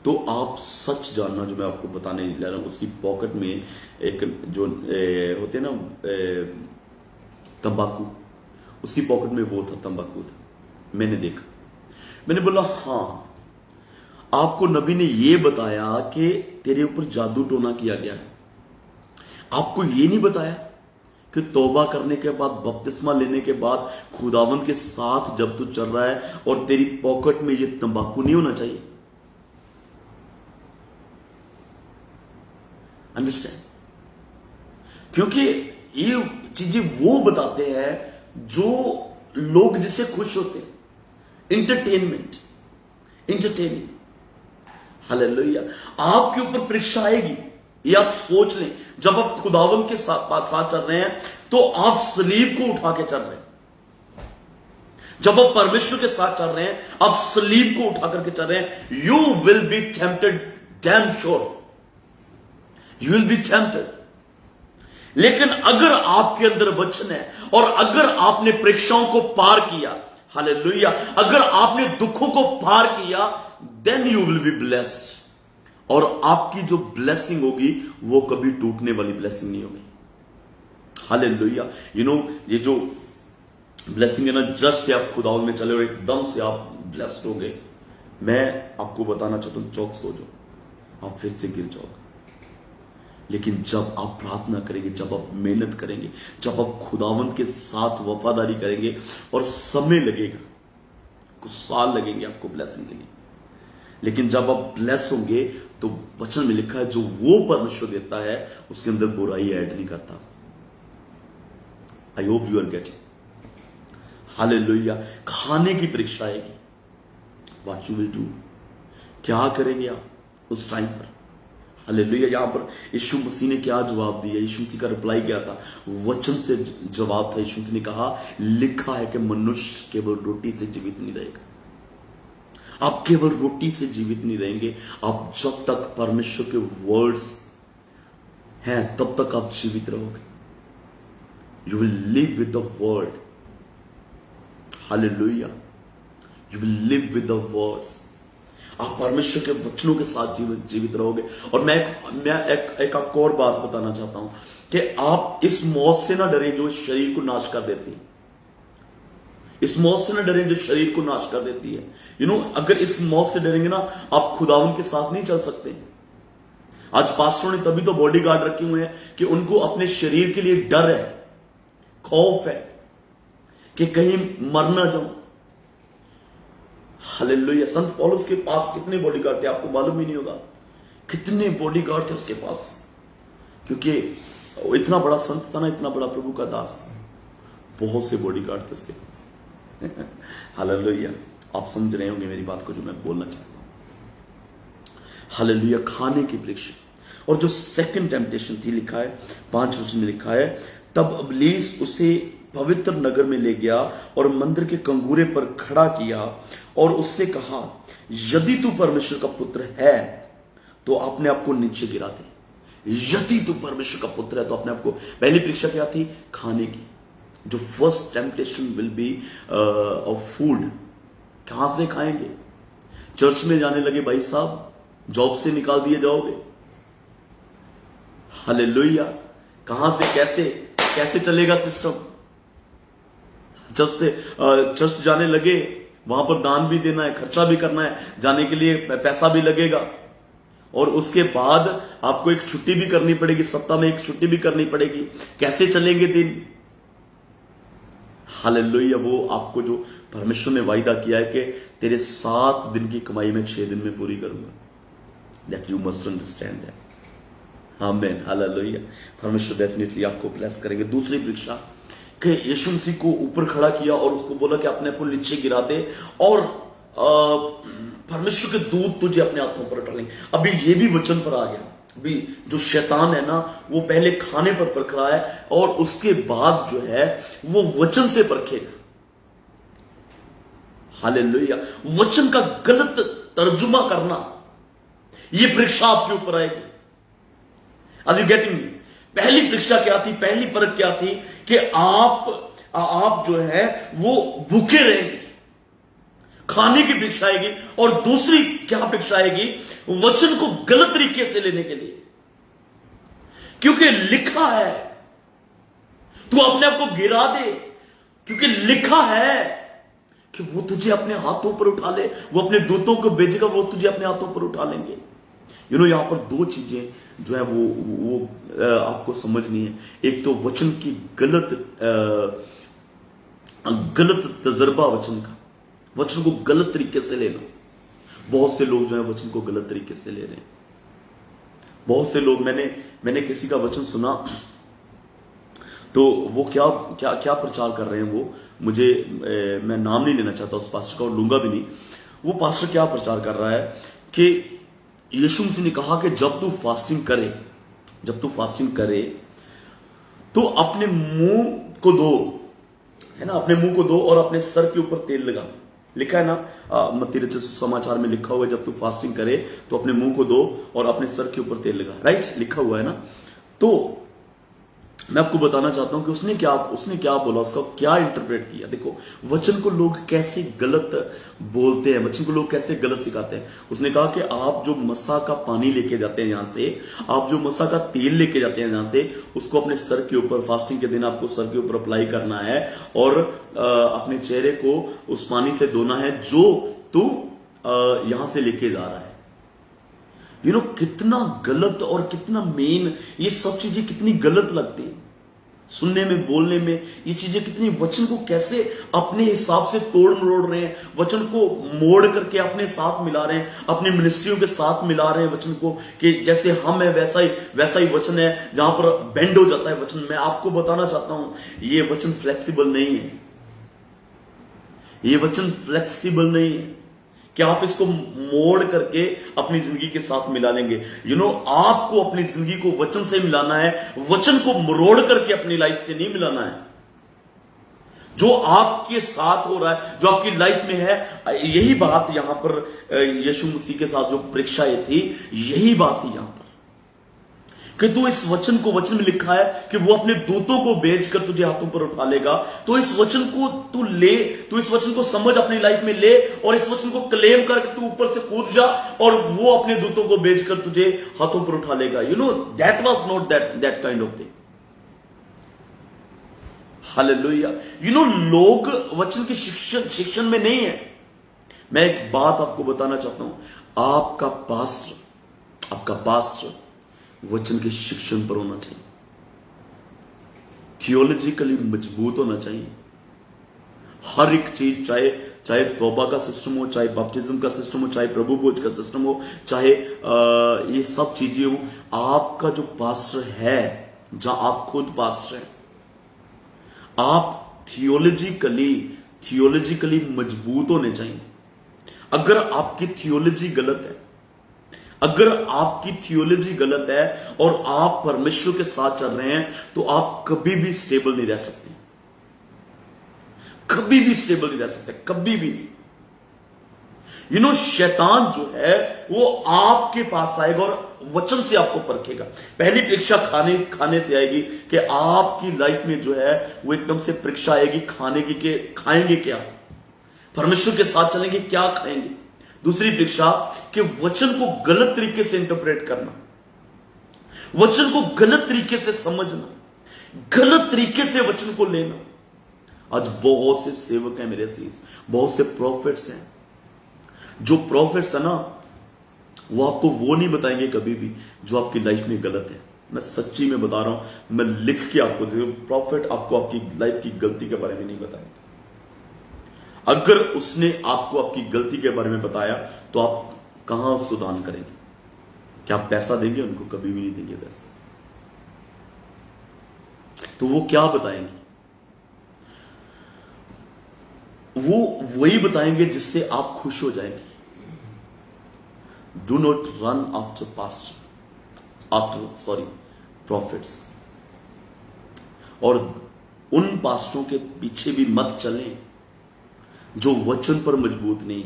[SPEAKER 1] तो आप सच जानना जो मैं आपको बताने जा रहा हूं, उसकी पॉकेट में एक जो होते हैं ना तंबाकू, उसकी पॉकेट में वो था, तंबाकू था। मैंने देखा, मैंने बोला हाँ, आपको नबी ने यह बताया कि तेरे ऊपर जादू टोना किया गया है, आपको यह नहीं बताया कि तौबा करने के बाद, बपतिस्मा लेने के बाद खुदावंद के साथ जब तू चल रहा है और तेरी पॉकेट में ये तंबाकू नहीं होना चाहिए। अंडरस्टैंड? क्योंकि ये चीजें वो बताते हैं जो लोग जिससे खुश होते हैं। Entertainment, entertaining. हालेलुया। आपके ऊपर परीक्षा आएगी, ये आप सोच लें। जब आप खुदावंद के साथ चल रहे हैं तो आप सलीब को उठा के चल रहे हैं। जब आप परमेश्वर के साथ चल रहे हैं, आप सलीब को उठा करके चल रहे हैं। You will B tempted, damn sure you will B tempted. लेकिन अगर आपके अंदर वचन है और अगर आपने परीक्षाओं को पार किया, हालेलुया, अगर आपने दुखों को पार किया, then you will be blessed. और आपकी जो ब्लेसिंग होगी वो कभी टूटने वाली ब्लेसिंग नहीं होगी। हालेलुया। ये जो ब्लेसिंग है ना, जस्ट से आप खुदावंद में चले और एकदम से आप ब्लेस्ड होंगे। मैं आपको बताना चाहता हूं, चौक सो जाओ, आप फिर से गिर जाओगे। लेकिन जब आप प्रार्थना करेंगे, जब आप मेहनत करेंगे, जब आप खुदावंद के साथ वफादारी करेंगे, और समय लगेगा, कुछ साल लगेंगे आपको ब्लेसिंग के लिए, लेकिन जब आप ब्लेस होंगे तो वचन में लिखा है जो वो परमेश्वर देता है उसके अंदर बुराई ऐड नहीं करता। I hope you are getting. Hallelujah. खाने की परीक्षा आएगी, व्हाट यू विल डू, क्या करेंगे आप उस टाइम पर। हालेलुया। यहां पर यीशु मसीह ने क्या जवाब दिया? यीशु मसीह का रिप्लाई क्या था? वचन से जवाब था। यीशु मसीह ने कहा, लिखा है कि मनुष्य केवल रोटी से जीवित नहीं रहेगा। आप केवल रोटी से जीवित नहीं रहेंगे, आप जब तक परमेश्वर के वर्ड्स हैं तब तक आप जीवित रहोगे। You will live with the word. Hallelujah. You will live with the words. आप परमेश्वर के वचनों के साथ जीवित रहोगे। और मैं एक आपको और बात बताना चाहता हूं कि आप इस मौत से ना डरे जो शरीर को नाश कर देती है। इस मौत से ना डरें जो शरीर को नाश कर देती है। अगर इस मौत से डरेंगे ना, आप खुदावंद के साथ नहीं चल सकते। आज पास्टरों ने तभी तो बॉडीगार्ड रखे हुए हैं कि उनको अपने शरीर के लिए डर है, खौफ है कि कहीं मर ना जाऊं। हालेलुया। संत पौलुस के पास कितने बॉडीगार्ड थे आपको मालूम ही नहीं होगा, कितने बॉडीगार्ड थे उसके पास, क्योंकि इतना बड़ा संत था ना, इतना बड़ा प्रभु का दास था, बहुत से बॉडीगार्ड थे उसके पास। हालेलुया। आप समझ रहे होंगे मेरी बात को जो मैं बोलना चाहता हूं। हालेलुया। खाने की परीक्षा। और जो सेकंड टेम्पटेशन थी, लिखा है 5 वचन में लिखा है, तब इब्लीस उसे पवित्र नगर में ले गया और मंदिर के कंगूरे पर खड़ा किया और उससे कहा, यदि तू परमेश्वर का पुत्र है तो अपने आप को नीचे गिरा दे। यदि तू परमेश्वर का पुत्र है तो अपने आप को। पहली परीक्षा क्या थी? खाने की। जो first temptation will be of food. कहां से खाएंगे? चर्च में जाने लगे भाई साहब, जॉब से निकाल दिए जाओगे। हालेलुया। कहां से कैसे चलेगा सिस्टम? चर्च जाने लगे, वहां पर दान भी देना है, खर्चा भी करना है, जाने के लिए पैसा भी लगेगा, और उसके बाद आपको एक छुट्टी भी करनी पड़ेगी, सप्ताह में एक छुट्टी भी करनी पड़ेगी। कैसे चलेंगे दिन? हालेलुया। वो आपको जो परमेश्वर ने वायदा किया है कि तेरे 7 दिन की कमाई में 6 दिन में पूरी करूंगा, that you must understand that. आमीन। हालेलुया। परमेश्वर डेफिनेटली आपको ब्लेस करेंगे। दूसरी परीक्षा कि यीशु मसीह को ऊपर खड़ा किया और उसको बोला कि अपने को नीचे गिरा दे और परमेश्वर के दूत तुझे अपने हाथों पर उठा लेंगे। अभी ये भी वचन पर आ गया। अभी जो शैतान है ना, वो पहले खाने पर परख रहा है और उसके बाद जो है वो वचन से परखेगा। हालेलुया। वचन का गलत तर्जुमा करना, ये परीक्षा आपके ऊपर आएगी। Are you getting me? पहली परीक्षा क्या थी? पहली परख क्या थी कि आप जो है वो भूखे रहेंगे, खाने की परीक्षा आएगी। और दूसरी क्या परीक्षा आएगी? वचन को गलत तरीके से लेने के लिए, क्योंकि लिखा है। तू अपने आप को गिरा दे, क्योंकि लिखा है कि वो तुझे अपने हाथों पर उठा ले, वो अपने दूतों को भेजेगा, वो तुझे अपने हाथों पर उठा लेंगे। यहां पर दो चीजें जो है वो आपको समझनी है। एक तो वचन की गलत तजर्बा वचन का, वचन को गलत तरीके से लेना। बहुत से लोग जो है वचन को गलत तरीके से ले रहे हैं। बहुत से लोग, मैंने किसी का वचन सुना तो वो क्या क्या क्या प्रचार कर रहे हैं, वो मुझे मैं नाम नहीं लेना चाहता उस पास्टर का और लूंगा भी नहीं। वो पास्टर क्या प्रचार कर रहा है कि यीशु मसीह ने कहा कि जब तू फास्टिंग करे तो अपने मुंह को धो, है ना, अपने मुंह को धो और अपने सर के ऊपर तेल लगा। लिखा है ना मत्ती रचित समाचार में लिखा हुआ है, जब तू फास्टिंग करे तो अपने मुंह को धो और अपने सर के ऊपर तेल लगा। राइट, लिखा हुआ है ना। तो मैं आपको बताना चाहता हूं कि उसने क्या बोला, उसका क्या इंटरप्रेट किया। देखो वचन को लोग कैसे गलत बोलते हैं, वचन को लोग कैसे गलत सिखाते हैं। उसने कहा कि आप जो मसा का पानी लेके जाते हैं यहां से, आप जो मसा का तेल लेके जाते हैं यहां से, उसको अपने सर के ऊपर फास्टिंग के दिन आपको सर के ऊपर अप्लाई करना है और अपने चेहरे को उस पानी से धोना है जो तू यहां से लेके जा रहा है। कितना गलत और कितना मेन, ये सब चीजें कितनी गलत लगती हैं सुनने में, बोलने में। ये चीजें कितनी, वचन को कैसे अपने हिसाब से तोड़ मरोड़ रहे हैं, वचन को मोड़ करके अपने साथ मिला रहे हैं, अपनी मिनिस्ट्रियों के साथ मिला रहे हैं वचन को, कि जैसे हम है वैसा ही वचन है, जहां पर बेंड हो जाता है वचन। मैं आपको बताना चाहता हूं ये वचन फ्लेक्सिबल नहीं है, ये वचन फ्लेक्सिबल नहीं है कि आप इसको मोड़ करके अपनी जिंदगी के साथ मिला लेंगे। आपको अपनी जिंदगी को वचन से मिलाना है, वचन को मरोड़ करके अपनी लाइफ से नहीं मिलाना है। जो आपके साथ हो रहा है, जो आपकी लाइफ में है, यही बात यहां पर यीशु मसीह के साथ जो परीक्षा थी, यही बात थी यहां पर कि तू इस वचन में लिखा है कि वो अपने दूतों को भेजकर तुझे हाथों पर उठा लेगा। तो इस वचन को तू ले, तू इस वचन को समझ, अपनी लाइफ में ले और इस वचन को क्लेम करके तू ऊपर से कूद जा और वो अपने दूतों को भेजकर तुझे हाथों पर उठा लेगा। That was not that kind of thing. Hallelujah. लोग वचन के शिक्षण में नहीं है। मैं एक बात आपको बताना चाहता हूं, आपका पास्टर वचन के शिक्षण पर होना चाहिए, थियोलॉजिकली मजबूत होना चाहिए। हर एक चीज, चाहे तौबा का सिस्टम हो, चाहे बपटिज्म का सिस्टम हो, चाहे प्रभु भोज का सिस्टम हो, चाहे ये सब चीजें हो, आपका जो पास्टर है, जहां आप खुद पास्टर हैं, आप थियोलॉजिकली मजबूत होने चाहिए। अगर आपकी थियोलॉजी गलत है और आप परमेश्वर के साथ चल रहे हैं, तो आप कभी भी स्टेबल नहीं रह सकते, कभी भी शैतान जो है वो आपके पास आएगा और वचन से आपको परखेगा। पहली परीक्षा खाने से आएगी कि आपकी लाइफ में जो है वो एकदम से परीक्षा आएगी खाने की, कि खाएंगे क्या, परमेश्वर के साथ चलेंगे क्या खाएंगे। दूसरी परीक्षा कि वचन को गलत तरीके से इंटरप्रेट करना, वचन को गलत तरीके से समझना, गलत तरीके से वचन को लेना। आज बहुत से सेवक हैं मेरे अजीज, बहुत से प्रॉफिट्स हैं। जो प्रॉफिट्स है ना, वो आपको वो नहीं बताएंगे कभी भी जो आपकी लाइफ में गलत है। मैं सच्ची में बता रहा हूं, मैं लिख के आपको दे, प्रॉफिट आपको आपकी लाइफ की गलती के बारे में नहीं बताएंगे। अगर उसने आपको आपकी गलती के बारे में बताया तो आप कहां उसको दान करेंगे? क्या आप पैसा देंगे उनको? कभी भी नहीं देंगे पैसा। तो वो क्या बताएंगे? वो वही बताएंगे जिससे आप खुश हो जाएंगे। Do not run after profits. और उन पास्टरों के पीछे भी मत चलें जो वचन पर मजबूत नहीं,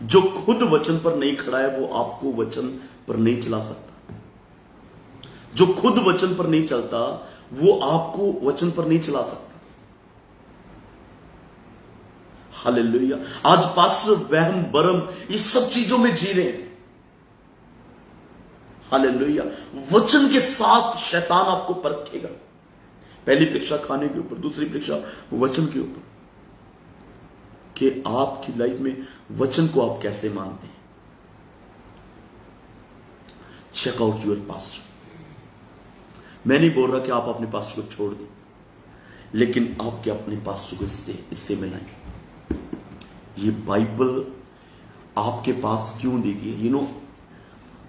[SPEAKER 1] जो खुद वचन पर नहीं खड़ा है, वो आपको वचन पर नहीं चला सकता। जो खुद वचन पर नहीं चलता, वो आपको वचन पर नहीं चला सकता। हालेलुया। आज पास्टर वहम भरम इस सब चीजों में जी रहे हैं। हालेलुया। वचन के साथ शैतान आपको परखेगा। पहली परीक्षा खाने के ऊपर, दूसरी परीक्षा वचन के ऊपर। कि आपकी लाइफ में वचन को आप कैसे मानते हैं। Check out your pastor. मैं नहीं बोल रहा कि आप अपने पास्टर को छोड़ दें, लेकिन आपके अपने पास्टर को इससे मिलाएं। ये बाइबल आपके पास क्यों दी गई है?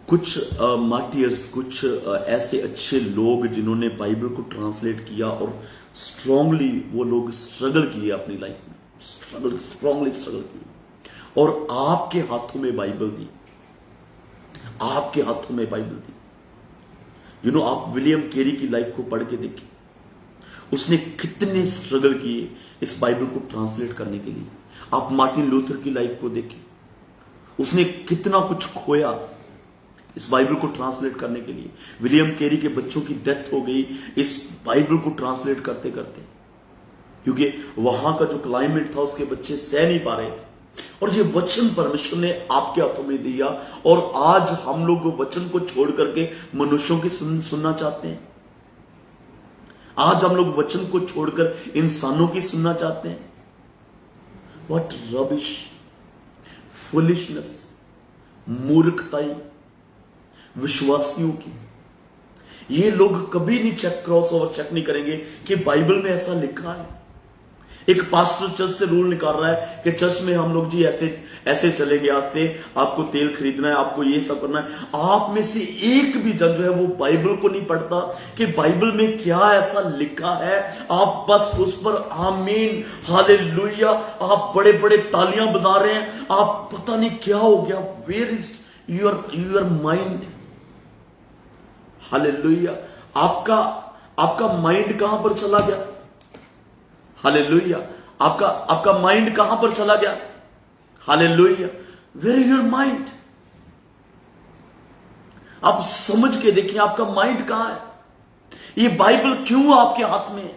[SPEAKER 1] कुछ मार्टियर्स, कुछ ऐसे अच्छे लोग जिन्होंने बाइबल को ट्रांसलेट किया और स्ट्रांगली वो लोग स्ट्रगल किए अपनी लाइफ में, स्ट्रांगली स्ट्रगल किए और आपके हाथों में बाइबल दी, आपके हाथों में बाइबल दी। आप विलियम कैरी की लाइफ को पढ़ के देखिए, उसने कितने स्ट्रगल किए इस बाइबल को ट्रांसलेट करने के लिए। आप मार्टिन लूथर की लाइफ को देखें, उसने कितना कुछ खोया इस बाइबल को ट्रांसलेट करने के लिए। विलियम कैरी के बच्चों की डेथ हो गई इस बाइबल को ट्रांसलेट करते करते, क्योंकि वहां का जो क्लाइमेट था उसके बच्चे सह नहीं पा रहे थे। और ये वचन परमेश्वर ने आपके हाथों में दिया, और आज हम लोग वचन को छोड़ करके मनुष्यों की सुनना चाहते हैं। आज हम लोग वचन को छोड़कर इंसानों की सुनना चाहते हैं। व्हाट रबिश, फुलिशनेस, मूर्खताई विश्वासियों की। ये लोग कभी नहीं क्रॉस ओवर चेक नहीं करेंगे कि बाइबल में ऐसा लिखा है। एक पास्टर चर्च से रूल निकाल रहा है कि चर्च में हम लोग जी ऐसे चलेंगे, आज से आपको तेल खरीदना है, आपको ये सब करना है। आप में से एक भी जन जो है वो बाइबल को नहीं पढ़ता कि बाइबल में क्या ऐसा लिखा है। आप बस उस पर आमीन, हालेलुया, आप बड़े बड़े तालियां बजा रहे हैं। आप पता नहीं क्या हो गया। Where is your mind? Hallelujah. आपका माइंड कहां पर चला गया? हालेलुया। आपका माइंड कहां पर चला गया? Hallelujah. Where is your mind? आप समझ के देखिए आपका माइंड कहां है। ये बाइबल क्यों आपके हाथ में है?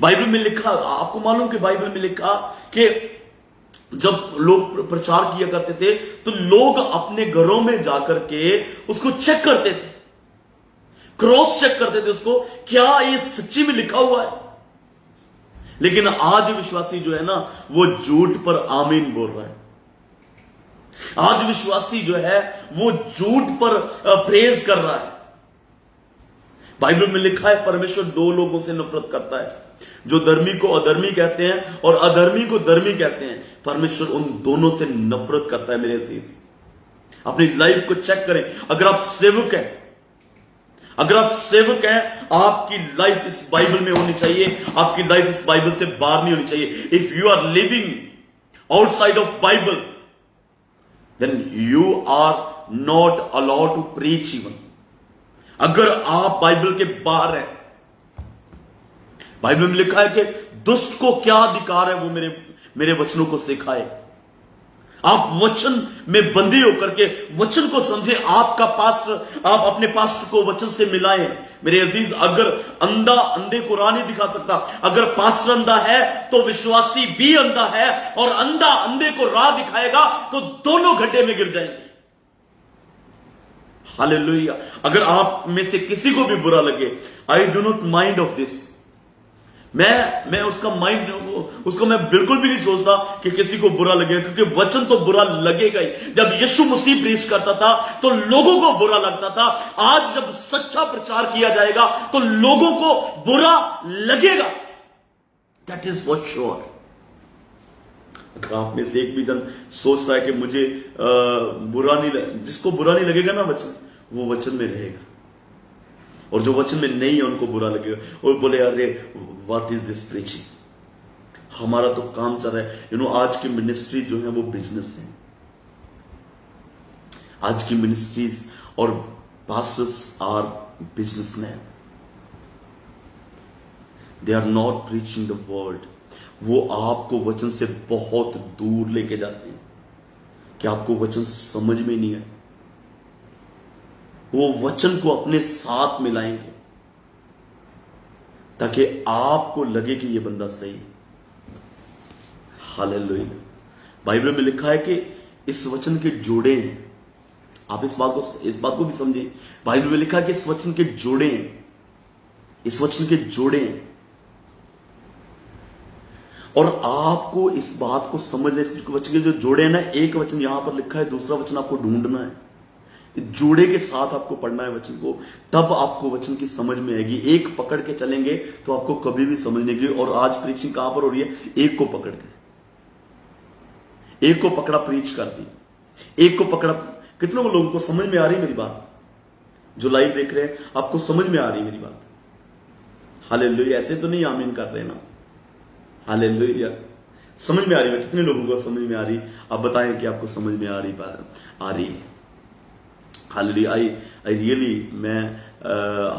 [SPEAKER 1] बाइबल में लिखा, आपको मालूम कि बाइबल में लिखा कि जब लोग प्रचार किया करते थे तो लोग अपने घरों में जाकर के उसको चेक करते थे, क्रॉस चेक करते थे उसको, क्या ये सच्ची में लिखा हुआ है। लेकिन आज विश्वासी जो है ना वो झूठ पर आमीन बोल रहा है। आज विश्वासी जो है वो झूठ पर प्रेज कर रहा है। बाइबल में लिखा है परमेश्वर दो लोगों से नफरत करता है, जो धर्मी को अधर्मी कहते हैं और अधर्मी को धर्मी कहते हैं। परमेश्वर उन दोनों से नफरत करता है। मेरे अजीज, अपनी लाइफ को चेक करें। अगर आप सेवक हैं, आपकी लाइफ इस बाइबल में होनी चाहिए। आपकी लाइफ इस बाइबल से बाहर नहीं होनी चाहिए। If you are living outside of Bible, then you are not allowed to preach even. अगर आप बाइबल के बाहर हैं, बाइबल में लिखा है कि दुष्ट को क्या अधिकार है वो मेरे वचनों को सिखाए। आप वचन में बंदी होकर के वचन को समझे। आपका पास्टर, आप अपने पास्टर को वचन से मिलाएं। मेरे अजीज, अगर अंधा अंधे को राह नहीं दिखा सकता, अगर पास्टर अंधा है तो विश्वासी भी अंधा है, और अंधा अंधे को राह दिखाएगा तो दोनों गड्ढे में गिर जाएंगे। हालेलुया। अगर आप में से किसी को भी बुरा लगे, आई do not mind of this. मैं उसका माइंड, उसको मैं बिल्कुल भी नहीं सोचता कि किसी को बुरा लगेगा, क्योंकि वचन तो बुरा लगेगा ही। जब यीशु मसीह प्रीच करता था तो लोगों को बुरा लगता था। आज जब सच्चा प्रचार किया जाएगा तो लोगों को बुरा लगेगा। That is for sure. अगर आप में से एक भी जन सोचता है कि मुझे बुरा नहीं, जिसको बुरा नहीं लगेगा ना वचन, वो वचन में रहेगा, और जो वचन में नहीं है उनको बुरा लगेगा और बोले अरे व्हाट इज दिस प्रीचिंग। हमारा तो काम चल रहा है। आज की मिनिस्ट्री जो है वो बिजनेस है। आज की मिनिस्ट्रीज और pastors are businessman. They are not preaching the word. वो आपको वचन से बहुत दूर लेके जाते हैं कि आपको वचन समझ में नहीं आए। वो वचन को अपने साथ मिलाएंगे ताकि आपको लगे कि ये बंदा सही है। हालेलुया। बाइबल में लिखा है कि इस वचन के जोड़े हैं। आप इस बात को भी समझें। बाइबल में लिखा है कि इस वचन के जोड़े हैं, इस वचन के जोड़े हैं। और आपको इस बात को समझना, इस वचन के जो जोड़े हैं ना, एक वचन यहां पर लिखा है, दूसरा वचन आपको ढूंढना है, जोड़े के साथ आपको पढ़ना है वचन को, तब आपको वचन की समझ में आएगी। एक पकड़ के चलेंगे तो आपको कभी भी समझ नहीं आएगी। और आज प्रीचिंग कहां पर हो रही है? एक को पकड़ के, एक को पकड़ा प्रीच कर दी, एक को पकड़ा। कितनों लोगों को समझ में आ रही है मेरी बात? जो लाइव देख रहे हैं, आपको समझ में आ रही है मेरी बात? हालेलुया। ऐसे तो नहीं आमीन कर रहे ना? हालेलुया। समझ में आ रही है? कितने लोगों को समझ में आ रही? आप बताएं कि आपको समझ में आ रही है। हालेलुया। आई रियली, मैं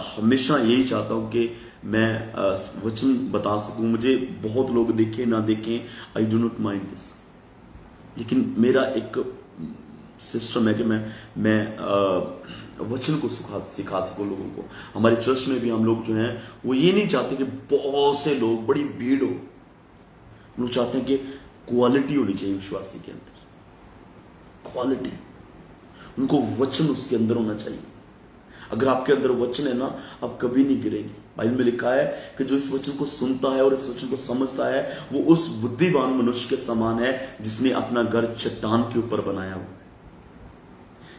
[SPEAKER 1] हमेशा यही चाहता हूं कि मैं वचन बता सकूं। मुझे बहुत लोग देखें ना देखें, आई डू नॉट माइंड दिस, लेकिन मेरा एक सिस्टम है कि मैं वचन को सिखा सकूं लोगों को। हमारे चर्च में भी हम लोग जो हैं वो ये नहीं चाहते कि बहुत से लोग, बड़ी भीड़ हो। हम लोग चाहते हैं कि क्वालिटी होनी चाहिए विश्वासी के अंदर, क्वालिटी। उनको वचन उसके अंदर होना चाहिए। अगर आपके अंदर वचन है ना, आप कभी नहीं गिरेंगे। बाइबल में लिखा है कि जो इस वचन को सुनता है और इस वचन को समझता है, वो उस बुद्धिमान मनुष्य के समान है जिसने अपना घर चट्टान के ऊपर बनाया हुआ,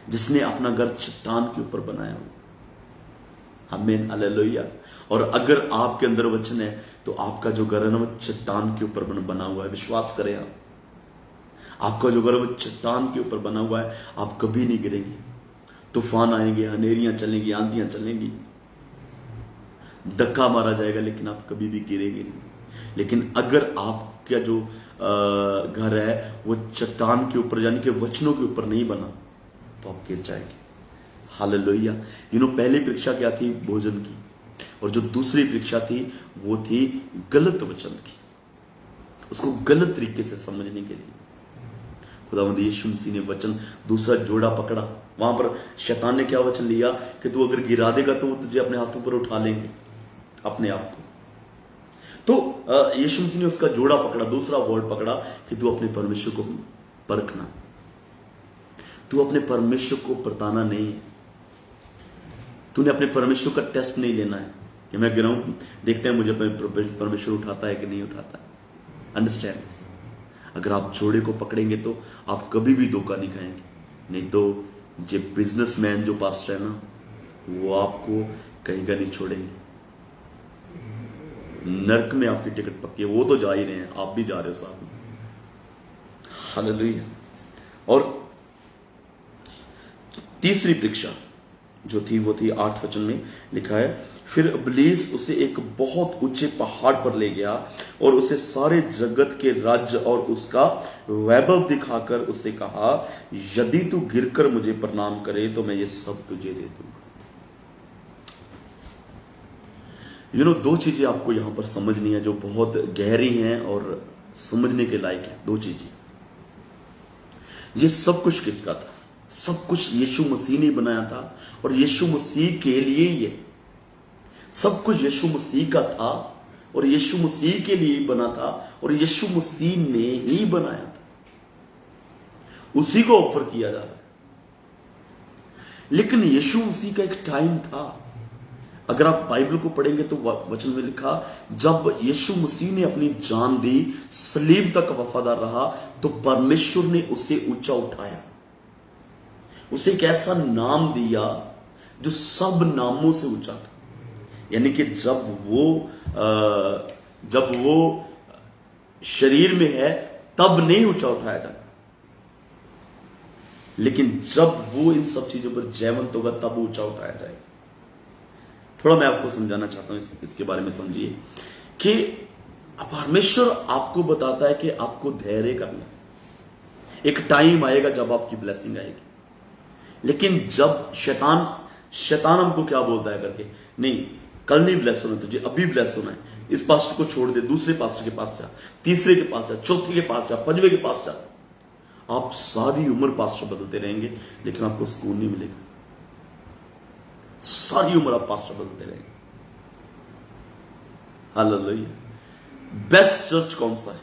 [SPEAKER 1] जिसने अपना घर चट्टान के ऊपर बनाया हुआ। आमीन, हालेलुया। और अगर आपके अंदर वचन है तो आपका जो घर है ना, वो चट्टान के ऊपर बना हुआ है। विश्वास करें आप, आपका जो घर वो चट्टान के ऊपर बना हुआ है, आप कभी नहीं गिरेंगे। तूफान आएंगे, अंधेरियां चलेंगी, आंधियां चलेंगी, धक्का मारा जाएगा, लेकिन आप कभी भी गिरेंगे नहीं। लेकिन अगर आपका जो घर है वो चट्टान के ऊपर, यानी कि वचनों के ऊपर नहीं बना, तो आप गिर जाएंगे। हालेलुया। पहली परीक्षा क्या थी? भोजन की। और जो दूसरी परीक्षा थी वो थी गलत वचन की, उसको गलत तरीके से समझने के लिए। खुदावंद यीशु मसीह ने वचन, दूसरा जोड़ा पकड़ा। वहां पर शैतान ने क्या वचन लिया कि तू अगर गिरा देगा तो वो तुझे अपने हाथों पर उठा लेंगे, अपने आप को। तो यीशु मसीह ने उसका जोड़ा पकड़ा, दूसरा वर्ड पकड़ा कि तू अपने परमेश्वर को परखना, तू अपने परमेश्वर को परताना नहीं है। तूने अपने परमेश्वर का टेस्ट नहीं लेना है कि मैं गिराऊं, देखते हैं मुझे परमेश्वर उठाता है कि नहीं उठाता। अंडरस्टैंड। अगर आप जोड़े को पकड़ेंगे तो आप कभी भी धोखा नहीं खाएंगे। नहीं तो जो बिजनेसमैन, जो पास्टर है ना, वो आपको कहीं का नहीं छोड़ेंगे। नरक में आपकी टिकट पक्की है। वो तो जा ही रहे हैं, आप भी जा रहे हो साथ में। हालेलुया। और तीसरी परीक्षा जो थी वो थी 8 वचन में लिखा है, फिर इब्लीस उसे एक बहुत ऊंचे पहाड़ पर ले गया और उसे सारे जगत के राज्य और उसका वैभव दिखाकर उसे कहा, यदि तू गिरकर मुझे प्रणाम करे तो मैं ये सब तुझे दे दूंगा। दो चीजें आपको यहां पर समझनी है जो बहुत गहरी हैं और समझने के लायक है। दो चीजें। ये सब कुछ किसका था? सब कुछ यीशु मसीह ने बनाया था और यीशु मसीह के लिए ये सब कुछ यीशु मसीह का था और यीशु मसीह के लिए ही बना था और यीशु मसीह ने ही बनाया था। उसी को ऑफर किया जा रहा है। लेकिन यीशु मसीह का एक टाइम था। अगर आप बाइबल को पढ़ेंगे तो वचन में लिखा, जब यीशु मसीह ने अपनी जान दी, सलीब तक वफादार रहा, तो परमेश्वर ने उसे ऊंचा उठाया, उसे एक ऐसा नाम दिया जो सब नामों से ऊंचा था। यानी कि जब वो शरीर में है तब नहीं ऊंचा उठाया जाता, लेकिन जब वो इन सब चीजों पर जयवंत होगा तब ऊंचा उठाया जाएगा। थोड़ा मैं आपको समझाना चाहता हूं, इसके बारे में समझिए कि परमेश्वर आपको बताता है कि आपको धैर्य करना। एक टाइम आएगा जब आपकी ब्लेसिंग आएगी, लेकिन जब शैतान हमको क्या बोलता है करके, नहीं कल नहीं ब्लेस होना तुझे, अभी ब्लेस होना है, इस पास्टर को छोड़ दे, दूसरे पास्टर के पास जा, तीसरे के पास जा, चौथे के पास जा, पंजवें के पास जा। आप सारी उम्र पास्टर बदलते रहेंगे लेकिन आपको सुकून नहीं मिलेगा। सारी उम्र आप पास्टर बदलते रहेंगे। हालेलुया। बेस्ट चर्च कौन सा है?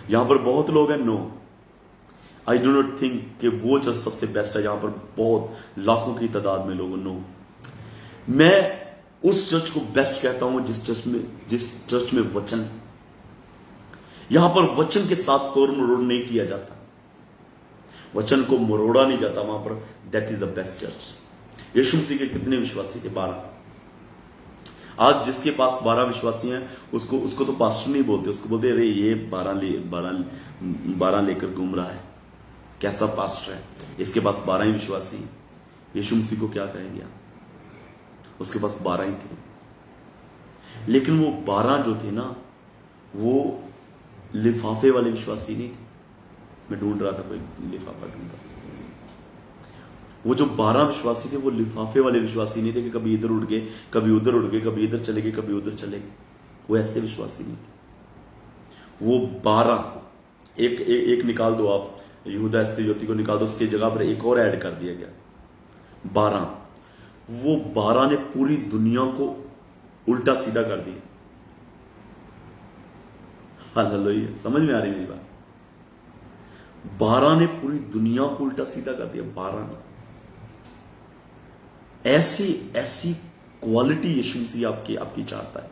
[SPEAKER 1] यहां पर बहुत लोग हैं, no, I do not think कि वो चर्च सबसे बेस्ट है। यहां पर बहुत लाखों की तादाद में लोग, नो। मैं उस चर्च को बेस्ट कहता हूं जिस चर्च में वचन है, यहां पर वचन के साथ तोड़ मरोड़ नहीं किया जाता, वचन को मरोड़ा नहीं जाता वहां पर। That is the best church. यीशु मसीह के कितने विश्वासी थे? 12। आज जिसके पास 12 विश्वासी हैं उसको तो पास्टर नहीं बोलते, उसको बोलते अरे ये 12 लेकर घूम रहा है, कैसा पास्टर है, इसके पास 12 ही विश्वासी हैं। यीशु मसीह को क्या कहेंगे आप? उसके पास 12 ही थे, लेकिन वो 12 जो थे ना, वो लिफाफे वाले विश्वासी नहीं थे। मैं ढूंढ रहा था, कोई लिफाफा ढूंढ रहा था। वो जो 12 विश्वासी थे वो लिफाफे वाले विश्वासी नहीं थे कि कभी इधर उड़ गए, कभी उधर उड़ गए, कभी इधर चले गए, कभी उधर चले गए। वो ऐसे विश्वासी नहीं थे। वो 12, एक निकाल दो आप, यहूदा इस्करियोती को निकाल दो, उसकी जगह पर एक और ऐड कर दिया गया, 12। वो 12 ने पूरी दुनिया को उल्टा सीधा कर दिया। हालेलुया, समझ में आ रही मेरी बात? 12 ने पूरी दुनिया को उल्टा सीधा कर दिया। 12 ने ऐसी क्वालिटी यीशु मसीह आपकी चाहता है।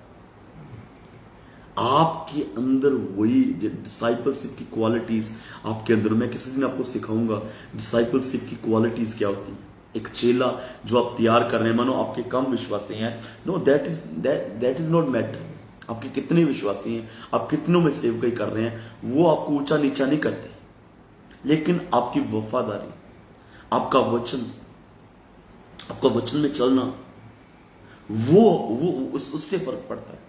[SPEAKER 1] आपके अंदर वही डिसाइपलशिप की क्वालिटीज आपके अंदर। मैं किसी दिन आपको सिखाऊंगा डिसाइपलशिप की क्वालिटीज क्या होती है। एक चेला जो आप तैयार कर रहे हैं, मानो आपके कम विश्वासी हैं, know that is not matter. आपके कितने विश्वासी हैं, आप कितनों में सेवकाई कर रहे हैं, वो आपको ऊंचा नीचा नहीं करते, लेकिन आपकी वफादारी, आपका वचन में चलना, वो उससे फर्क पड़ता है।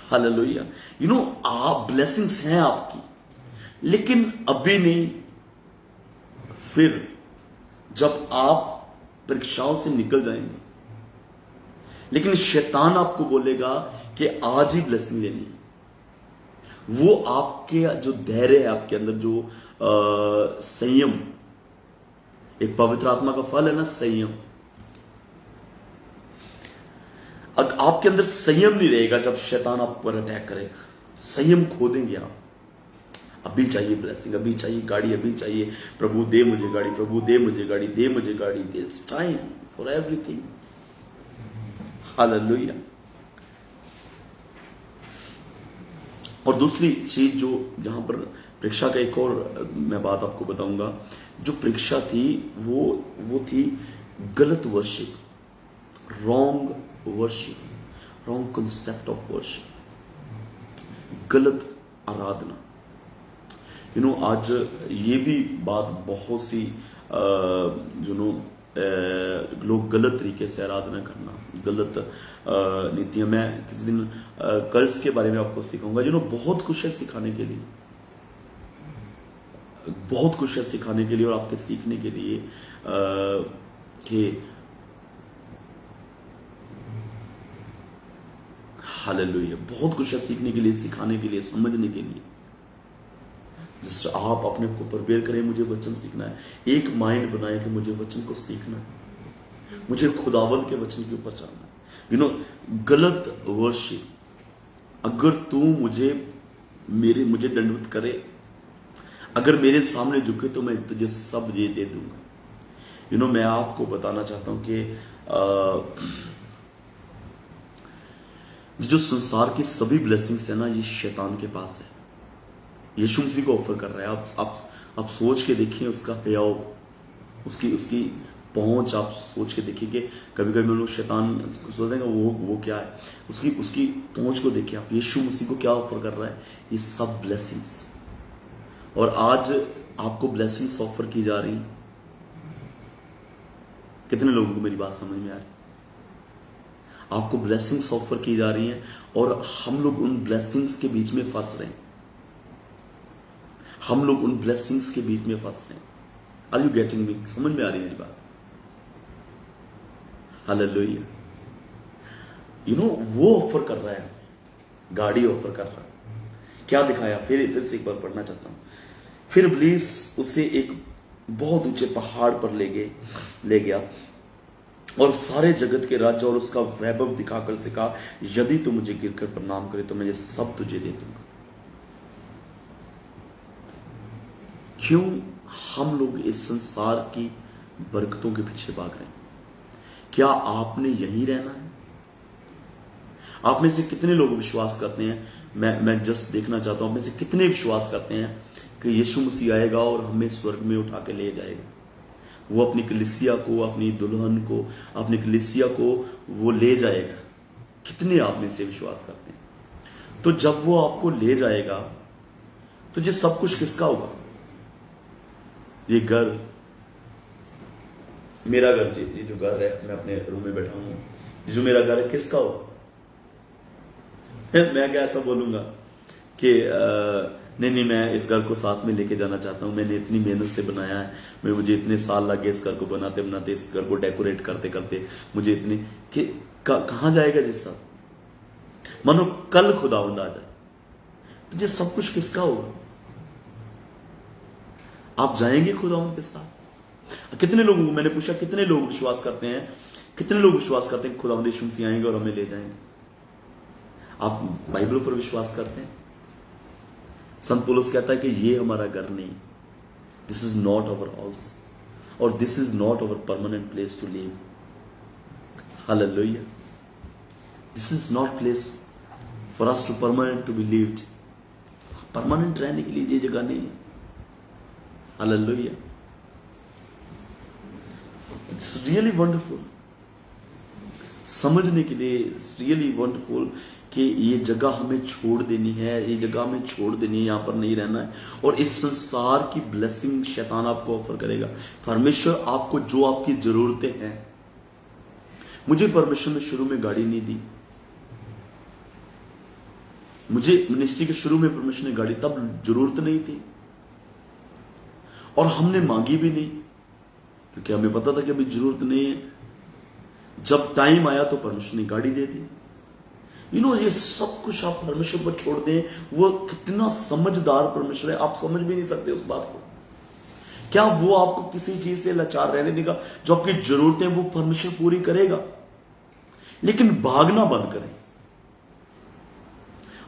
[SPEAKER 1] हालेलुया। यू नो, आप ब्लेसिंग्स हैं आपकी, लेकिन अभी नहीं, फिर जब आप परीक्षाओं से निकल जाएंगे। लेकिन शैतान आपको बोलेगा कि आज ही ब्लेसिंग लेनी है। वो आपके जो धैर्य है, आपके अंदर जो संयम, एक पवित्र आत्मा का फल है ना, संयम। आपके अंदर संयम नहीं रहेगा जब शैतान आप पर अटैक करेगा। संयम खो देंगे आप। अभी चाहिए ब्लेसिंग, अभी चाहिए गाड़ी, अभी चाहिए, प्रभु दे मुझे गाड़ी, प्रभु दे मुझे गाड़ी, दे मुझे गाड़ी। It's time for everything. Hallelujah. और दूसरी चीज जो जहां पर परीक्षा का एक और मैं बात आपको बताऊंगा, जो परीक्षा थी वो थी गलत worship, wrong worship, wrong concept of worship, गलत आराधना। यू नो, आज ये भी बात बहुत सी लोग गलत तरीके से आराधना करना, गलत नीतियां। मैं किसी दिन कल्ट्स के बारे में आपको सिखाऊंगा। बहुत कुछ है सिखाने के लिए, बहुत कुछ है सिखाने के लिए और आपके सीखने के लिए कि हालेलुया, बहुत कुछ है सीखने के लिए, सिखाने के लिए, समझने के लिए। जस्ट आप अपने को प्रिपेयर करें, मुझे वचन सीखना है। एक माइंड बनाए कि मुझे वचन को सीखना है, मुझे खुदावंद के वचन के ऊपर चलना है। गलत वर्शिप, अगर तू मुझे दंडवत करे, अगर मेरे सामने झुके तो मैं तुझे सब ये दे दूंगा। मैं आपको बताना चाहता हूं कि जो संसार की सभी ब्लेसिंग्स है ना, ये शैतान के पास है। यीशु मसीह को ऑफर कर रहा है। आप सोच के देखिए उसका हयाव, उसकी पहुंच आप सोच के देखिए कि कभी कभी हम लोग शैतान सोचते हैं वो क्या है, उसकी पहुंच को देखिए आप। यीशु मसीह को क्या ऑफर कर रहा है? ये सब ब्लेसिंग्स। और आज आपको ब्लेसिंग्स ऑफर की जा रही हैं। कितने लोगों को मेरी बात समझ में आ रही? आपको ब्लेसिंग्स ऑफर की जा रही हैं और हम लोग उन ब्लेसिंग्स के बीच में फंस रहे हैं। हम लोग उन ब्लेसिंग्स के बीच में फंस रहे हैं। Are you getting me? समझ में आ रही है मेरी बात? हालेलुया। वो ऑफर कर रहा है, गाड़ी ऑफर कर रहा है। क्या दिखाया? फिर से एक बार पढ़ना चाहता हूं। फिर इब्लीस उसे एक बहुत ऊंचे पहाड़ पर ले गया और सारे जगत के राज्य और उसका वैभव दिखाकर उसे कहा, यदि तू मुझे गिरकर प्रणाम करे तो मैं ये सब तुझे दे दूंगा। क्यों हम लोग इस संसार की बरकतों के पीछे भाग रहे हैं? क्या आपने यहीं रहना है? आप में से कितने लोग विश्वास करते हैं, मैं जस्ट देखना चाहता हूं, आप में से कितने विश्वास करते हैं कि यीशु मसीह आएगा और हमें स्वर्ग में उठा के ले जाएगा। वो अपनी कलीसिया को, अपनी दुल्हन को, अपनी कलीसिया को वो ले जाएगा। कितने आप में से विश्वास करते हैं? तो जब वो आपको ले जाएगा तो ये सब कुछ किसका होगा? ये घर, मेरा घर, ये जो घर है, मैं अपने रूम में बैठा हूं, जो मेरा घर है, किसका होगा? मैं क्या ऐसा बोलूंगा कि नहीं, मैं इस घर को साथ में लेके जाना चाहता हूं, मैंने इतनी मेहनत से बनाया है, मुझे इतने साल लगे इस घर को बनाते बनाते, इस घर को डेकोरेट करते करते, मुझे इतने कि कहां जाएगा जिस साथ? मानो कल खुदावंद आ जाए तो ये सब कुछ किसका होगा? आप जाएंगे खुदावंद के साथ? कितने लोगों को मैंने पूछा, कितने लोग विश्वास करते हैं, कितने लोग विश्वास करते हैं खुदावंद यीशु मसीह आएंगे और हमें ले जाएंगे? आप बाइबल पर विश्वास करते हैं? संत पौलुस कहता है कि ये हमारा घर नहीं, this is not our house और this is not our permanent place to live. Hallelujah. This is not place for us to permanent to be lived. Permanent रहने के लिए ये जगह नहीं है। हालेलुया। इट्स रियली वंडरफुल, समझने के लिए इट्स रियली वंडरफुल कि ये जगह हमें छोड़ देनी है, ये जगह हमें छोड़ देनी है, यहां पर नहीं रहना है। और इस संसार की ब्लेसिंग शैतान आपको ऑफर करेगा। परमेश्वर आपको जो आपकी जरूरतें हैं, मुझे परमेश्वर ने शुरू में गाड़ी नहीं दी, मुझे मिनिस्ट्री के शुरू में परमेश्वर ने गाड़ी, तब जरूरत नहीं थी और हमने मांगी भी नहीं, क्योंकि हमें पता था कि अभी जरूरत नहीं है। जब टाइम आया तो परमेश्वर ने गाड़ी दे दी। ये सब कुछ आप परमेश्वर पर छोड़ दें। वो कितना समझदार परमेश्वर है, आप समझ भी नहीं सकते उस बात को। क्या वो आपको किसी चीज से लाचार रहने देगा? जो आपकी जरूरतें वो परमेश्वर पूरी करेगा, लेकिन भागना बंद करें।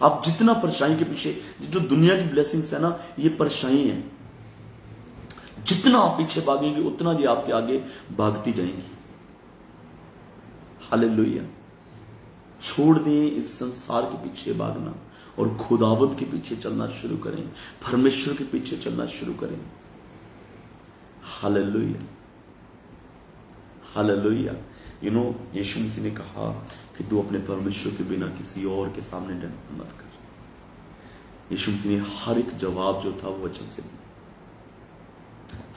[SPEAKER 1] आप जितना परेशानी के पीछे, जो दुनिया की ब्लेसिंग्स है ना, ये परेशानी है। जितना आप पीछे भागेंगे उतना ये आपके आगे भागती जाएंगी। हालेलुया। छोड़ दें इस संसार के पीछे भागना और खुदावंद के पीछे चलना शुरू करें, परमेश्वर के पीछे चलना शुरू करें। Hallelujah, hallelujah. यीशु मसीह ने कहा कि तू अपने परमेश्वर के बिना किसी और के सामने डंडा मत कर। यीशु मसीह ने हर एक जवाब जो था वो वचन से दिया।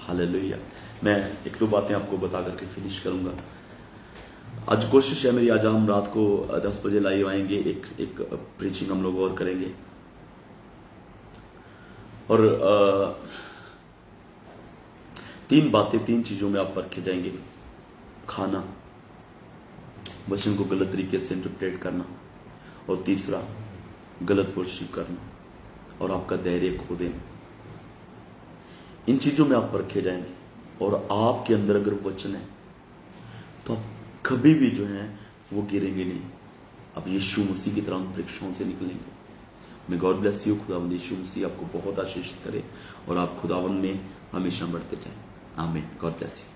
[SPEAKER 1] हालेलुया। मैं एक दो बातें आपको बता करके फिनिश करूंगा। आज कोशिश है मेरी, आज हम रात को 10 बजे लाइव आएंगे, एक प्रीचिंग हम लोग और करेंगे। और 3 बातें, 3 चीजों में आप परखे जाएंगे। खाना, वचन को गलत तरीके से इंटरप्रेट करना, और तीसरा गलत वर्शिप करना और आपका धैर्य खो देना। इन चीजों में आप परखे जाएंगे और आपके अंदर अगर वचन है तो आप कभी भी जो है वो गिरेंगे नहीं। अब यीशु मसीह की तरह उन परीक्षाओं से निकलेंगे। मैं गॉड ब्लेस यू। खुदावंद यीशु मसीह आपको बहुत आशीषित करे और आप खुदावंद में हमेशा बढ़ते जाएं। आमीन। God bless you.